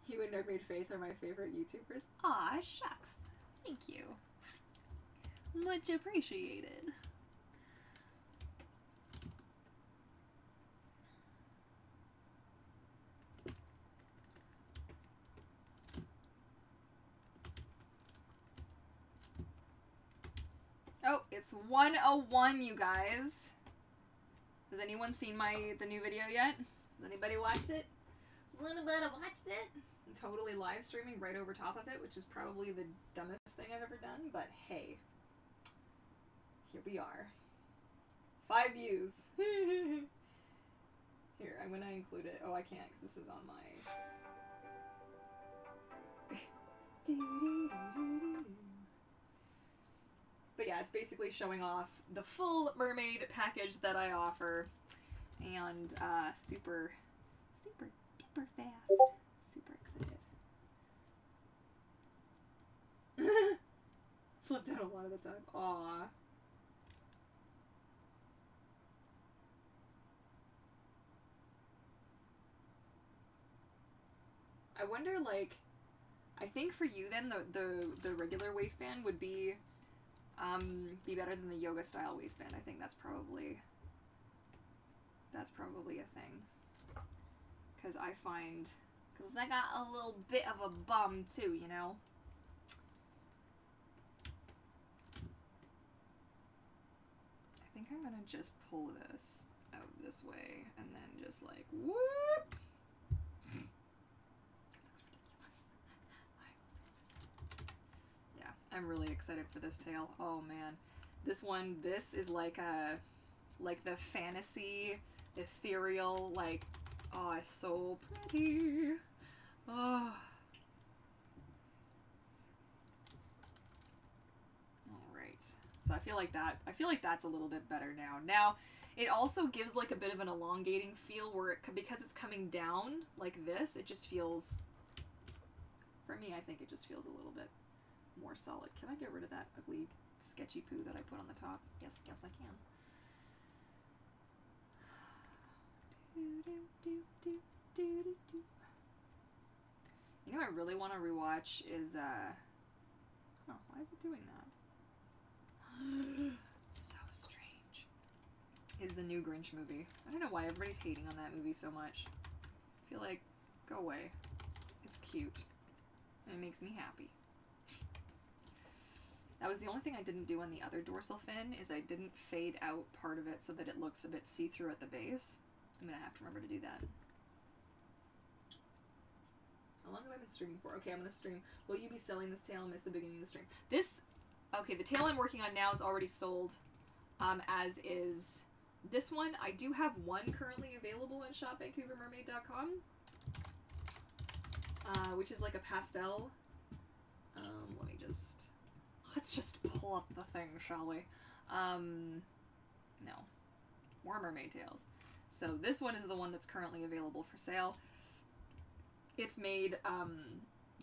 Speaker 1: You and Mermaid Faith are my favorite YouTubers. Aw, shucks. Thank you. Much appreciated. Oh, it's 1:01, you guys. Has anyone seen the new video yet? Has anybody watched it? Has anybody watched it? I'm totally live streaming right over top of it, which is probably the dumbest thing I've ever done, but hey. Here we are. 5 views. Here, I'm gonna include it. Oh, I can't, because this is on my... But yeah, it's basically showing off the full mermaid package that I offer, and super fast. Super excited. Flipped out a lot of the time. Aww. I wonder, like, I think for you then the regular waistband would be better than the yoga style waistband. I think that's probably a thing. Because Because I got a little bit of a bum too, you know? I think I'm gonna just pull this out this way and then just like, whoop! That looks ridiculous. Yeah, I'm really excited for this tail. Oh man. This one, this is like the fantasy, ethereal, like, oh, it's so pretty. Oh. Alright. So I feel like that's a little bit better now. Now, it also gives like a bit of an elongating feel where because it's coming down like this, it just feels, for me, I think it just feels a little bit more solid. Can I get rid of that ugly sketchy poo that I put on the top? Yes, yes I can. You know what I really want to rewatch is, oh, why is it doing that? So strange. Is the new Grinch movie. I don't know why everybody's hating on that movie so much. I feel like, go away. It's cute. And it makes me happy. That was the only thing I didn't do on the other dorsal fin, is I didn't fade out part of it so that it looks a bit see-through at the base. I'm gonna have to remember to do that. How long have I been streaming for? Okay, I'm gonna stream. Will you be selling this tail? I missed the beginning of the stream. This, okay, the tail I'm working on now is already sold, as is this one. I do have one currently available in shopvancouvermermaid.com, which is like a pastel. Let's just pull up the thing, shall we? No. More mermaid tails. So this one is the one that's currently available for sale. It's made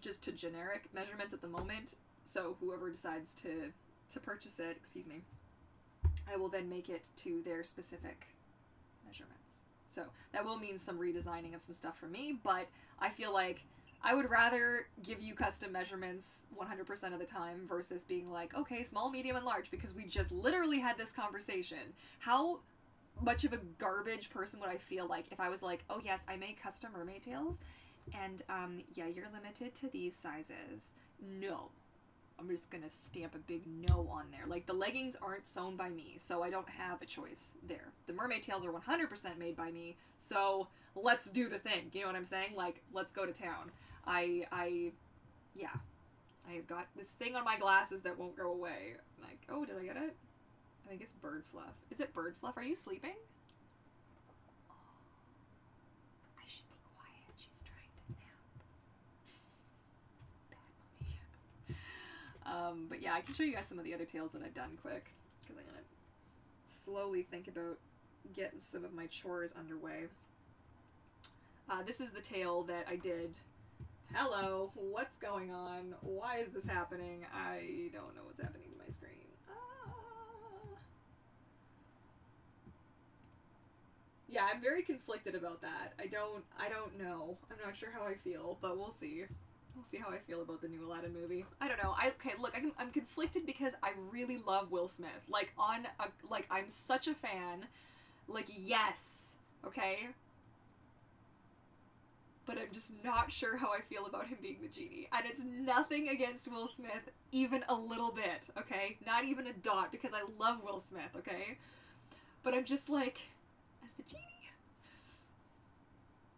Speaker 1: just to generic measurements at the moment, so whoever decides to purchase it, excuse me, I will then make it to their specific measurements. So that will mean some redesigning of some stuff for me, but I feel like I would rather give you custom measurements 100% of the time versus being like, okay, small, medium, and large, because we just literally had this conversation. How much of a garbage person would I feel like if I was like, oh yes, I make custom mermaid tails, and yeah, you're limited to these sizes. No. I'm just gonna stamp a big no on there. Like, the leggings aren't sewn by me, so I don't have a choice there. The mermaid tails are 100% made by me, so let's do the thing. You know what I'm saying? Like, let's go to town. Yeah. I've got this thing on my glasses that won't go away. Like, oh, did I get it? I think it's bird fluff. Is it bird fluff? Are you sleeping? Oh, I should be quiet. She's trying to nap. Bad mommy. But yeah, I can show you guys some of the other tails that I've done quick, because I'm gonna slowly think about getting some of my chores underway. This is the tail that I did. Hello, what's going on? Why is this happening? I don't know what's happening to my screen. Yeah, I'm very conflicted about that. I don't know. I'm not sure how I feel, but we'll see. We'll see how I feel about the new Aladdin movie. I don't know. Okay, look, I'm conflicted because I really love Will Smith. Like, I'm such a fan. Like, yes. Okay? But I'm just not sure how I feel about him being the genie. And it's nothing against Will Smith, even a little bit, okay? Not even a dot, because I love Will Smith, okay? But I'm just like, as the genie?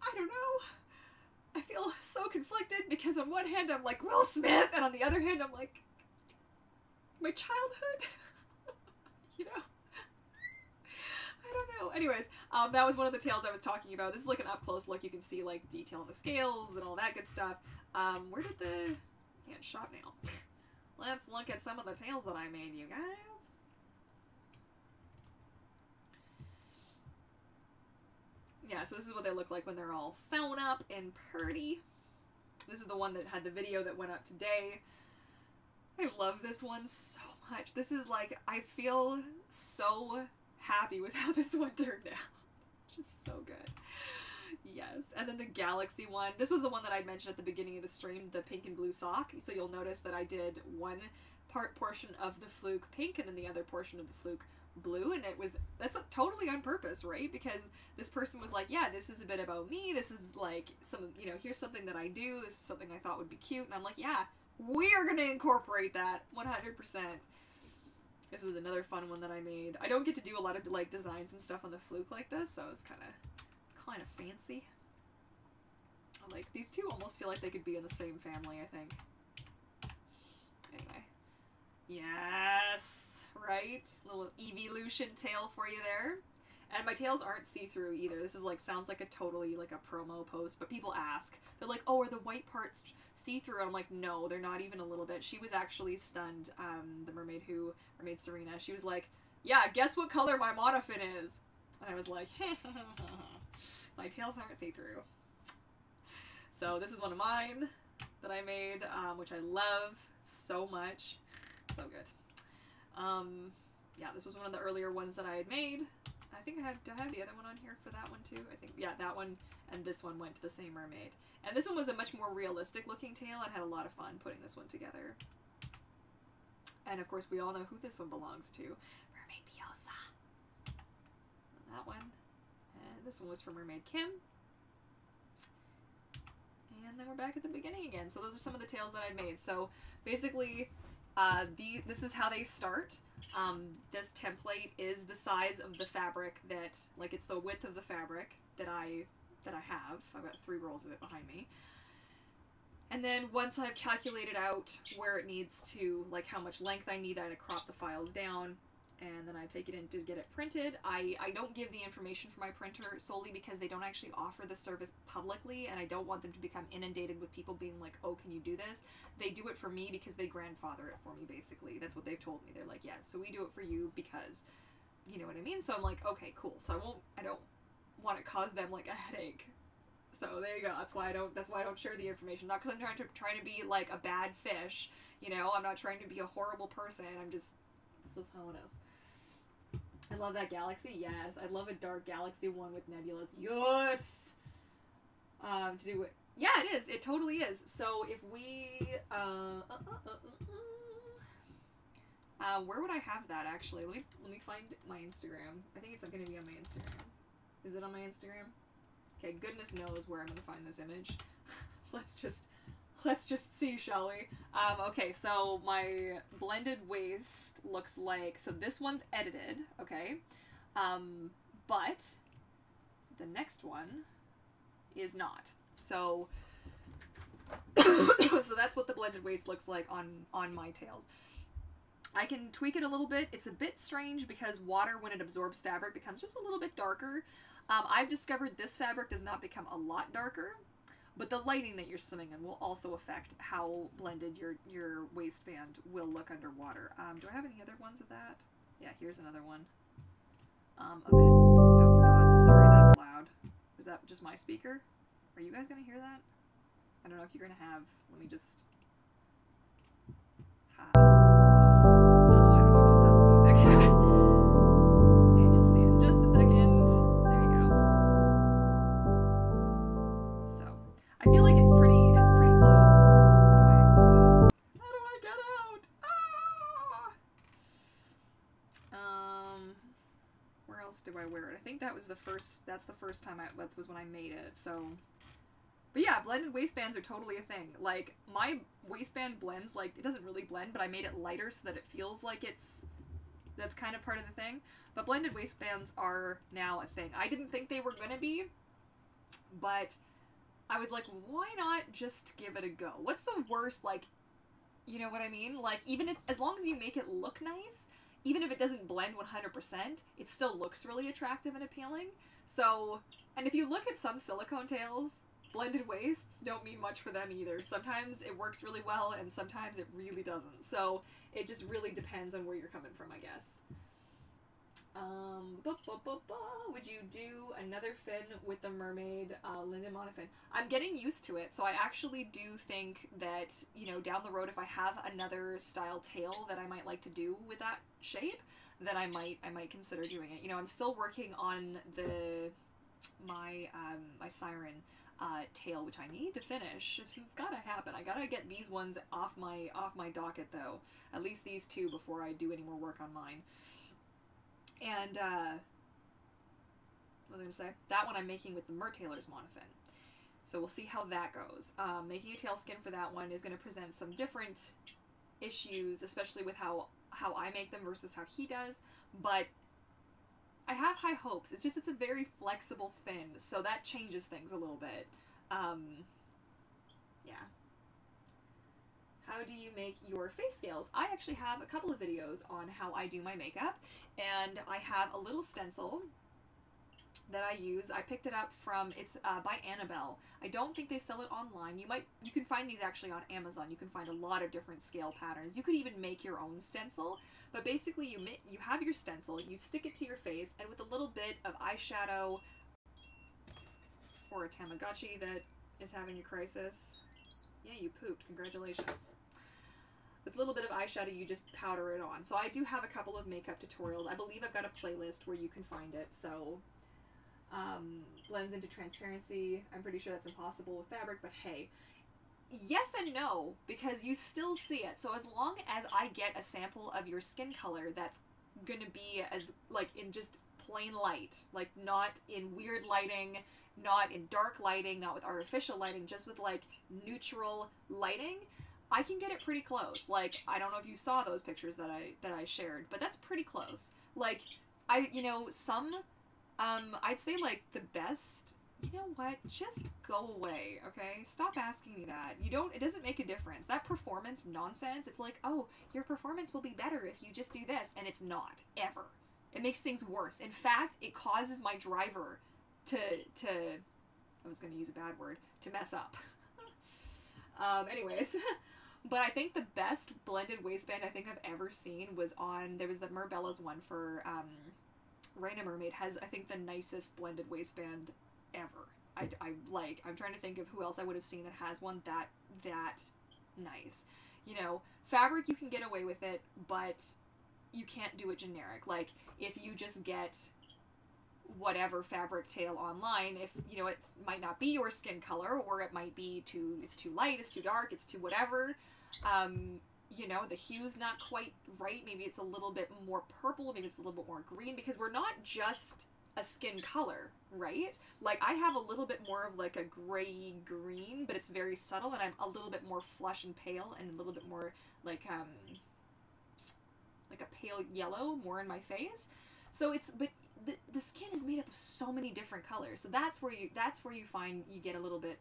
Speaker 1: I don't know. I feel so conflicted, because on one hand I'm like, Will Smith, and on the other hand I'm like, my childhood? You know? I don't know. Anyways, that was one of the tails I was talking about. This is like an up-close look. You can see like detail in the scales and all that good stuff. Where did the... Yeah, it's shot now. Let's look at some of the tails that I made, you guys. Yeah, so this is what they look like when they're all sewn up and pretty. This is the one that had the video that went up today. I love this one so much. This is like, I feel so happy with how this one turned out. Just so good. Yes. And then the Galaxy one. This was the one that I mentioned at the beginning of the stream, the pink and blue sock. So you'll notice that I did one portion of the fluke pink and then the other portion of the fluke blue, and that's totally on purpose, right? Because this person was like, yeah, this is a bit about me, this is like some, you know, here's something that I do, this is something I thought would be cute, and I'm like, yeah, we are gonna incorporate that 100%. This is another fun one that I made. I don't get to do a lot of like designs and stuff on the Fluke like this, so it's kind of fancy. I'm like, these two almost feel like they could be in the same family, I think. Anyway. Yes! Right? Little evolution tail for you there. And my tails aren't see-through either. This is like, sounds like a totally like a promo post, but people ask. They're like, oh, are the white parts see-through? And I'm like, no, they're not even a little bit. She was actually stunned, the mermaid Serena. She was like, yeah, guess what color my Monofin is? And I was like, my tails aren't see-through. So this is one of mine that I made, which I love so much. So good. Yeah, this was one of the earlier ones that I had made. I think do I have the other one on here for that one too? I think, yeah, that one and this one went to the same mermaid. And this one was a much more realistic looking tail. I had a lot of fun putting this one together. And of course we all know who this one belongs to. Mermaid Piosa. That one. And this one was for Mermaid Kim. And then we're back at the beginning again. So those are some of the tails that I made. So basically, this is how they start. This template is the size of the fabric that, like, it's the width of the fabric that I have. I've got 3 rolls of it behind me. And then once I've calculated out where it needs to, like how much length I need, I crop the files down, and then I take it in to get it printed. I don't give the information for my printer solely because they don't actually offer the service publicly, and I don't want them to become inundated with people being like, oh, can you do this? They do it for me because they grandfather it for me, basically. That's what they've told me. They're like, yeah, so we do it for you because, you know what I mean? So I'm like, okay, cool. So I don't want to cause them like a headache. So there you go. That's why I don't share the information. Not because I'm trying to be like a bad fish, you know? I'm not trying to be a horrible person. It's just how it is. I love that galaxy. Yes, I love a dark galaxy one with nebulas. Yes. To do it. Yeah, it is. It totally is. So if we where would I have that actually? Let me find my Instagram. I think it's going to be on my Instagram. Is it on my Instagram? Okay, goodness knows where I'm going to find this image. Let's just see, shall we? Okay, so my blended waist looks like, so this one's edited, okay? But the next one is not. So, so that's what the blended waist looks like on my tails. I can tweak it a little bit. It's a bit strange because water, when it absorbs fabric, becomes just a little bit darker. I've discovered this fabric does not become a lot darker. But the lighting that you're swimming in will also affect how blended your waistband will look underwater. Do I have any other ones of that? Yeah, here's another one. Of it. Oh god, sorry, that's loud. Is that just my speaker? Are you guys gonna hear that? I don't know if you're gonna have. Let me just. I don't know if you'll have the music. And you'll see it in just a second. There you go. So. I feel like it's pretty close. How do I exit this? How do I get out? Ah! Where else do I wear it? I think that's the first time that was when I made it, so. But yeah, blended waistbands are totally a thing. Like, my waistband blends, like, it doesn't really blend, but I made it lighter so that it feels like that's kind of part of the thing. But blended waistbands are now a thing. I didn't think they were gonna be, but I was like, why not just give it a go? What's the worst, like, you know what I mean? Like, even if, as long as you make it look nice, even if it doesn't blend 100%, it still looks really attractive and appealing. So, and if you look at some silicone tails, blended waists don't mean much for them either. Sometimes it works really well, and sometimes it really doesn't. So, it just really depends on where you're coming from, I guess. Would you do another fin with the mermaid, Linda Monofin? I'm getting used to it, so I actually do think that, you know, down the road, if I have another style tail that I might like to do with that shape, then I might consider doing it. You know, I'm still working on my siren tail, which I need to finish. It's gotta happen. I gotta get these ones off my docket though. At least these two before I do any more work on mine. And, what was I going to say? That one I'm making with the Taylor's Monofin. So we'll see how that goes. Making a tail skin for that one is going to present some different issues, especially with how I make them versus how he does. But I have high hopes. It's just, it's a very flexible fin, so that changes things a little bit. Yeah. How do you make your face scales? I actually have a couple of videos on how I do my makeup, and I have a little stencil that I use. I picked it up from, it's by Annabelle. I don't think they sell it online. You can find these actually on Amazon. You can find a lot of different scale patterns. You could even make your own stencil, but basically you have your stencil, you stick it to your face, and with a little bit of eyeshadow, or a Tamagotchi that is having a crisis. Yeah, you pooped. Congratulations. With a little bit of eyeshadow, you just powder it on. So I do have a couple of makeup tutorials. I believe I've got a playlist where you can find it. So, blends into transparency. I'm pretty sure that's impossible with fabric, but hey. Yes and no, because you still see it. So as long as I get a sample of your skin color that's gonna be as, like, in just plain light, like, not in weird lighting, not in dark lighting, not with artificial lighting, just with, like, neutral lighting, I can get it pretty close. Like, I don't know if you saw those pictures that I shared, but that's pretty close. Like, I'd say, like, the best, you know what, just go away, okay? Stop asking me that. It doesn't make a difference. That performance nonsense, it's like, oh, your performance will be better if you just do this, and it's not, ever. It makes things worse. In fact, it causes my driver to I was going to use a bad word, to mess up. Anyways, but I think the best blended waistband I think I've ever seen was there was the Merbella's one for, Courtney Mermaid has, I think, the nicest blended waistband ever. I'm trying to think of who else I would have seen that has one that nice. You know, fabric, you can get away with it, but you can't do it generic. Like, if you just get whatever fabric tail online, if, you know, it might not be your skin color, or it might be it's too light, it's too dark, it's too whatever, you know, the hue's not quite right, maybe it's a little bit more purple, maybe it's a little bit more green, because we're not just a skin color, right? Like, I have a little bit more of, like, a gray green, but it's very subtle, and I'm a little bit more flush and pale, and a little bit more, like a pale yellow, more in my face. So but the skin is made up of so many different colors, so that's where you find you get a little bit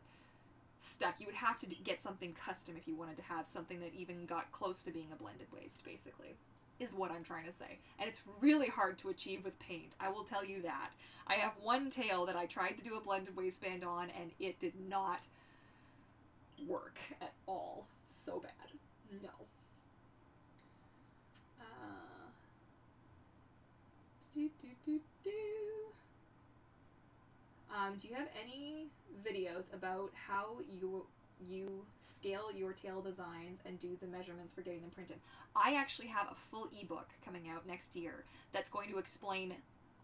Speaker 1: stuck. You would have to get something custom if you wanted to have something that even got close to being a blended waist, basically, is what I'm trying to say. And it's really hard to achieve with paint, I will tell you that. I have one tail that I tried to do a blended waistband on, and it did not work at all. So bad. No. Do you have any videos about how you scale your tail designs and do the measurements for getting them printed? I actually have a full ebook coming out next year that's going to explain,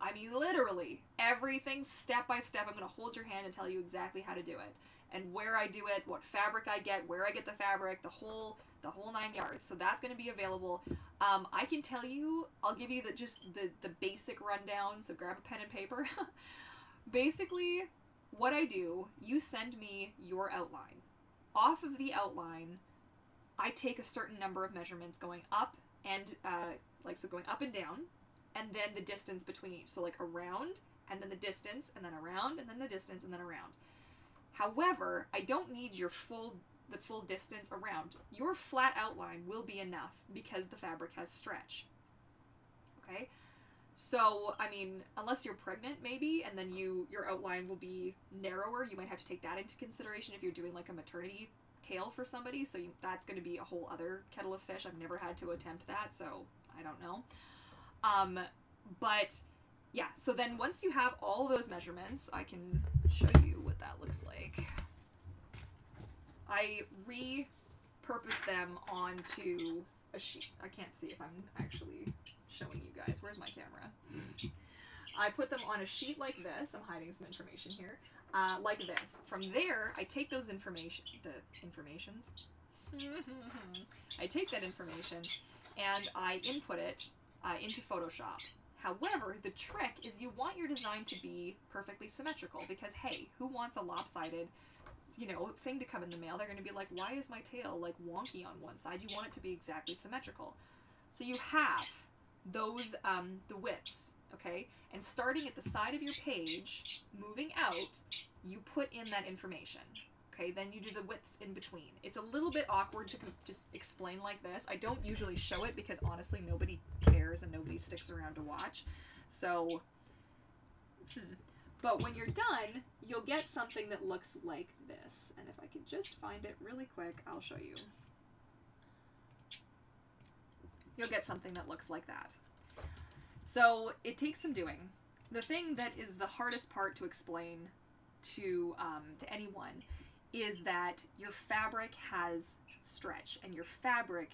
Speaker 1: I mean, literally everything step by step. I'm going to hold your hand and tell you exactly how to do it, and where I do it, what fabric I get, where I get the fabric, the whole 9 yards. So that's going to be available. I can tell you, I'll give you the basic rundown, so grab a pen and paper. Basically, what I do, you send me your outline. Off of the outline, I take a certain number of measurements going up and, so going up and down, and then the distance between each. So, like, around, and then the distance, and then around, and then the distance, and then around. However, I don't need the full distance around. Your flat outline will be enough because the fabric has stretch. Okay? So, I mean, unless you're pregnant, maybe, and then your outline will be narrower, you might have to take that into consideration if you're doing, like, a maternity tail for somebody, so that's going to be a whole other kettle of fish. I've never had to attempt that, so I don't know. But, yeah, so then once you have all those measurements, I can show you what that looks like. I repurpose them onto a sheet. I can't see if I'm actually showing you guys. Where's my camera? I put them on a sheet like this. I'm hiding some information here. Like this. From there, I take those I take that information and I input it into Photoshop. However, the trick is you want your design to be perfectly symmetrical, because hey, who wants a lopsided, you know, thing to come in the mail? They're going to be like, why is my tail like wonky on one side? You want it to be exactly symmetrical. So you have those, the widths, okay? And starting at the side of your page, moving out, you put in that information. Okay, then you do the widths in between. It's a little bit awkward to just explain like this. I don't usually show it because honestly nobody cares and nobody sticks around to watch. So, but when you're done, you'll get something that looks like this. And if I could just find it really quick, I'll show you. You'll get something that looks like that. So it takes some doing. The thing that is the hardest part to explain to anyone is that your fabric has stretch, and your fabric,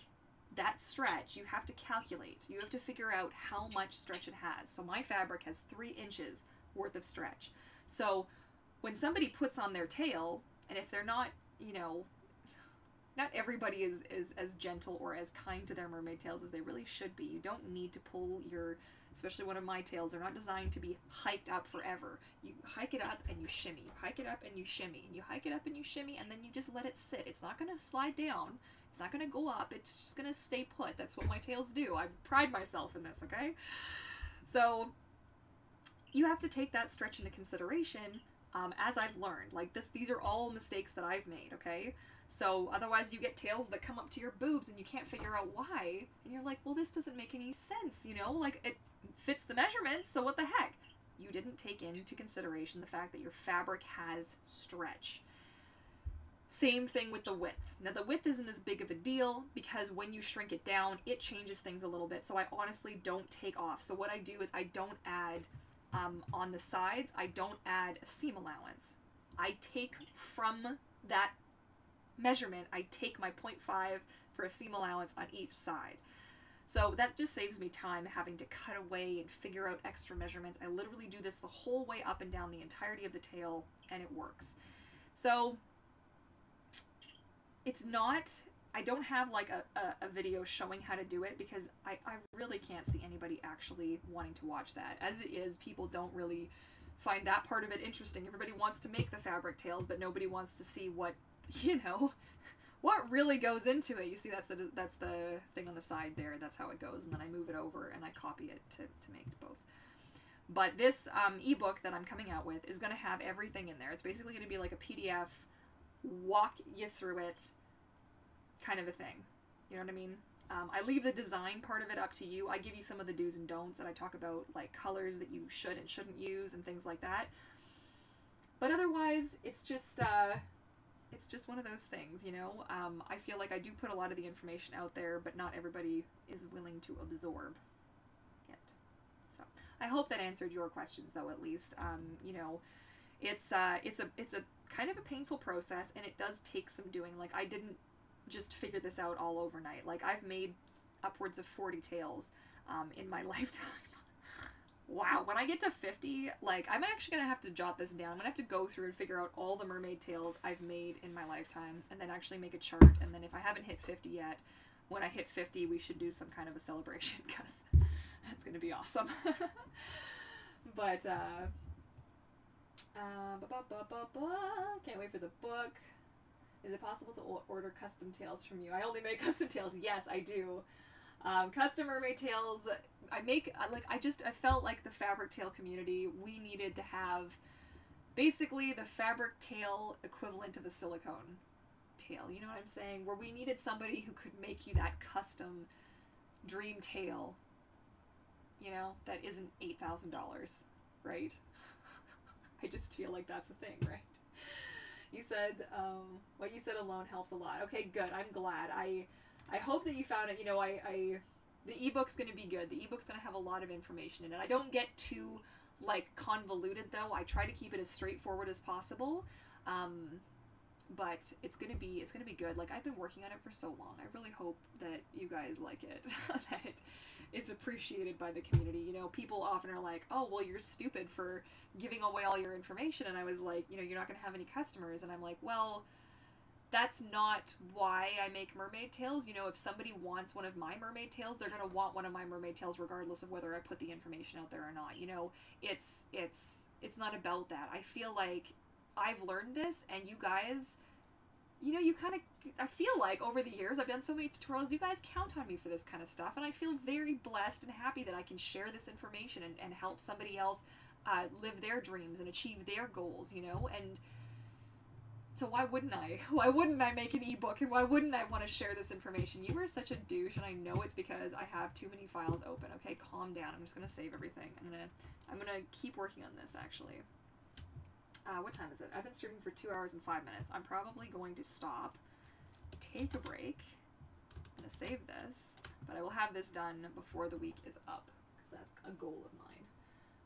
Speaker 1: that stretch, you have to calculate. You have to figure out how much stretch it has. So my fabric has 3 inches worth of stretch. So when somebody puts on their tail, and if they're not, you know, not everybody is as gentle or as kind to their mermaid tails as they really should be. You don't need to pull your, especially one of my tails, they're not designed to be hiked up forever. You hike it up and you shimmy. You hike it up and you shimmy. And you hike it up and you shimmy, and then you just let it sit. It's not going to slide down. It's not going to go up. It's just going to stay put. That's what my tails do. I pride myself in this, okay? So you have to take that stretch into consideration, as I've learned. Like these are all mistakes that I've made, okay? So otherwise you get tails that come up to your boobs and you can't figure out why. And you're like, well, this doesn't make any sense, you know? Like, it fits the measurements, so what the heck? You didn't take into consideration the fact that your fabric has stretch. Same thing with the width. Now the width isn't as big of a deal because when you shrink it down, it changes things a little bit. So I honestly don't take off. So what I do is I don't add, on the sides, I don't add a seam allowance. I take from that measurement, I take my 0.5 for a seam allowance on each side. So that just saves me time having to cut away and figure out extra measurements. I literally do this the whole way up and down the entirety of the tail, and it works. So it's not, I don't have like a video showing how to do it because I really can't see anybody actually wanting to watch that. As it is, people don't really find that part of it interesting. Everybody wants to make the fabric tails, but nobody wants to see what, you know, what really goes into it. You see, that's the thing on the side there. That's how it goes. And then I move it over and I copy it to make both. But this ebook that I'm coming out with is going to have everything in there. It's basically going to be like a PDF, walk you through it kind of a thing. You know what I mean? I leave the design part of it up to you. I give you some of the do's and don'ts, and I talk about like colors that you should and shouldn't use and things like that. But otherwise, it's just one of those things, you know? I feel like I do put a lot of the information out there, but not everybody is willing to absorb it. So I hope that answered your questions, though, at least. You know, it's a kind of a painful process, and it does take some doing. Like, I didn't just figure this out all overnight. Like, I've made upwards of 40 tails in my lifetime. Wow, when I get to 50, like, I'm actually going to have to jot this down. I'm going to have to go through and figure out all the mermaid tails I've made in my lifetime, and then actually make a chart, and then if I haven't hit 50 yet, when I hit 50, we should do some kind of a celebration, because that's going to be awesome. But, can't wait for the book. Is it possible to order custom tails from you? I only make custom tails. Yes, I do. Custom mermaid tails, I felt like the fabric tail community, we needed to have basically the fabric tail equivalent of a silicone tail, you know what I'm saying? Where we needed somebody who could make you that custom dream tail, you know, that isn't $8,000, right? I just feel like that's the thing, right? You said, what you said alone helps a lot. Okay, good. I'm glad. I hope that you found it. You know, the ebook's going to be good. The ebook's going to have a lot of information in it. I don't get too, like, convoluted, though. I try to keep it as straightforward as possible. But it's going to be good. Like, I've been working on it for so long. I really hope that you guys like it, that it is appreciated by the community. You know, people often are like, oh, well, you're stupid for giving away all your information. And I was like, you know, you're not going to have any customers. And I'm like, well, that's not why I make mermaid tails. You know, if somebody wants one of my mermaid tails, they're going to want one of my mermaid tails regardless of whether I put the information out there or not. You know, it's not about that. I feel like I've learned this, and you guys, you know, you kind of, I feel like over the years, I've done so many tutorials, you guys count on me for this kind of stuff, and I feel very blessed and happy that I can share this information and help somebody else live their dreams and achieve their goals, you know, and so why wouldn't I? Why wouldn't I make an ebook, and why wouldn't I want to share this information? You are such a douche, and I know it's because I have too many files open. Okay, calm down. I'm just gonna save everything. I'm gonna keep working on this, actually. What time is it? I've been streaming for 2 hours and 5 minutes. I'm probably going to stop, take a break. I'm gonna save this, but I will have this done before the week is up, because that's a goal of mine.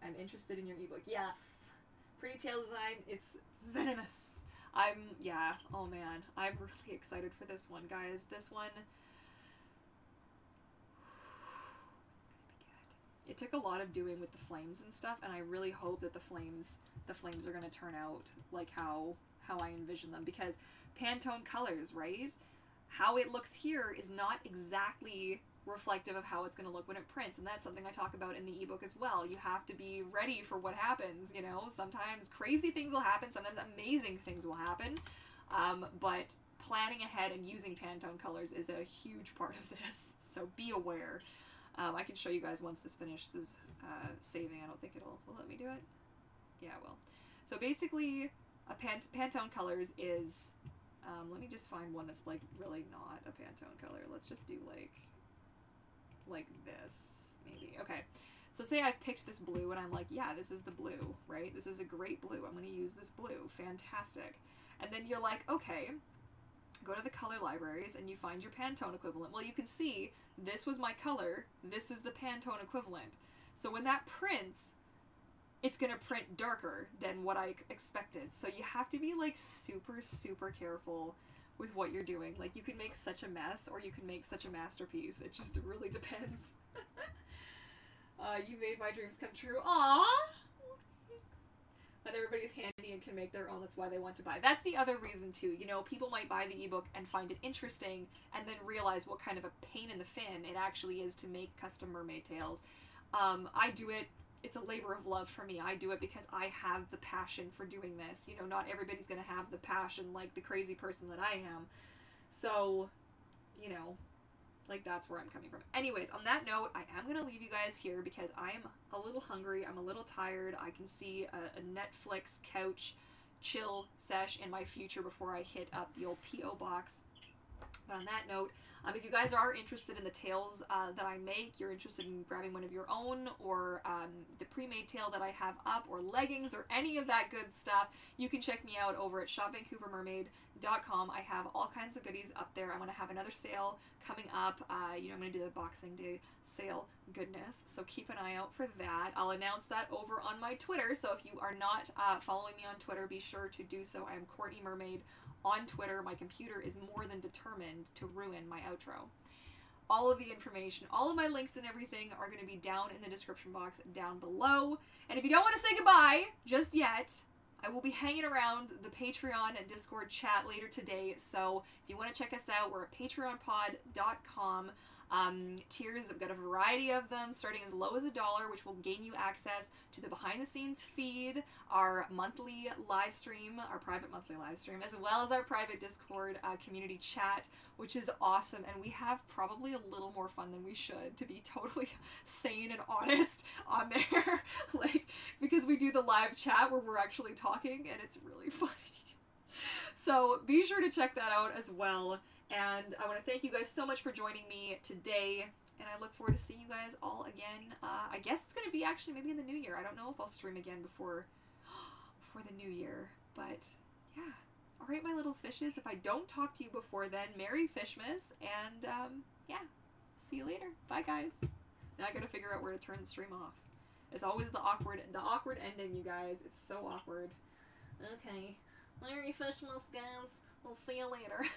Speaker 1: I'm interested in your ebook. Yes! Pretty tail design. It's venomous. Yeah, oh man, I'm really excited for this one, guys. This one, it's gonna be good. It took a lot of doing with the flames and stuff, and I really hope that the flames are gonna turn out like how I envision them, because Pantone colors, right? How it looks here is not exactly reflective of how it's going to look when it prints, and that's something I talk about in the ebook as well. You have to be ready for what happens, you know. Sometimes crazy things will happen, sometimes amazing things will happen, but planning ahead and using Pantone colors is a huge part of this, so be aware. I can show you guys once this finishes saving. I don't think will let me do it? Yeah, it will. So basically, Pantone colors is, let me just find one that's like really not a Pantone color. Let's just do like this, maybe. Okay, so say I've picked this blue and I'm like, yeah, this is the blue, right? This is a great blue. I'm going to use this blue. Fantastic. And then you're like, okay, go to the color libraries and you find your Pantone equivalent. Well, you can see this was my color. This is the Pantone equivalent. So when that prints, it's going to print darker than what I expected. So you have to be like super, super careful with what you're doing. Like, you can make such a mess, or you can make such a masterpiece. It just really depends. You made my dreams come true. Aww! Thanks. That everybody's handy and can make their own. That's why they want to buy. That's the other reason, too. You know, people might buy the ebook and find it interesting, and then realize what kind of a pain in the fin it actually is to make custom mermaid tails. I do it. It's a labor of love for me. I do it because I have the passion for doing this. You know, not everybody's going to have the passion like the crazy person that I am. So, you know, like, that's where I'm coming from. Anyways, on that note, I am going to leave you guys here because I'm a little hungry. I'm a little tired. I can see a Netflix couch chill sesh in my future before I hit up the old P.O. box. But on that note, if you guys are interested in the tails that I make, you're interested in grabbing one of your own, or the pre-made tail that I have up, or leggings, or any of that good stuff, you can check me out over at shopvancouvermermaid.com. I have all kinds of goodies up there. I'm going to have another sale coming up. You know, I'm going to do the Boxing Day sale goodness, so keep an eye out for that. I'll announce that over on my Twitter, so if you are not following me on Twitter, be sure to do so. I am Courtney Mermaid on Twitter. My computer is more than determined to ruin my outro. All of the information, all of my links and everything are going to be down in the description box down below. And if you don't want to say goodbye just yet, I will be hanging around the Patreon and Discord chat later today. So if you want to check us out, we're at patreonpod.com. Tiers, I've got a variety of them, starting as low as $1, which will gain you access to the behind-the-scenes feed, our monthly live stream, our private monthly live stream, as well as our private Discord community chat, which is awesome, and we have probably a little more fun than we should, to be totally sane and honest on there, like, because we do the live chat where we're actually talking, and it's really funny. So be sure to check that out as well. And I want to thank you guys so much for joining me today, and I look forward to seeing you guys all again. I guess it's going to be actually maybe in the new year. I don't know if I'll stream again before the new year, but yeah. All right, my little fishes, if I don't talk to you before then, Merry Fishmas, and yeah, see you later. Bye, guys. Now I got to figure out where to turn the stream off. It's always the awkward ending, you guys. It's so awkward. Okay. Merry Fishmas, guys. We'll see you later.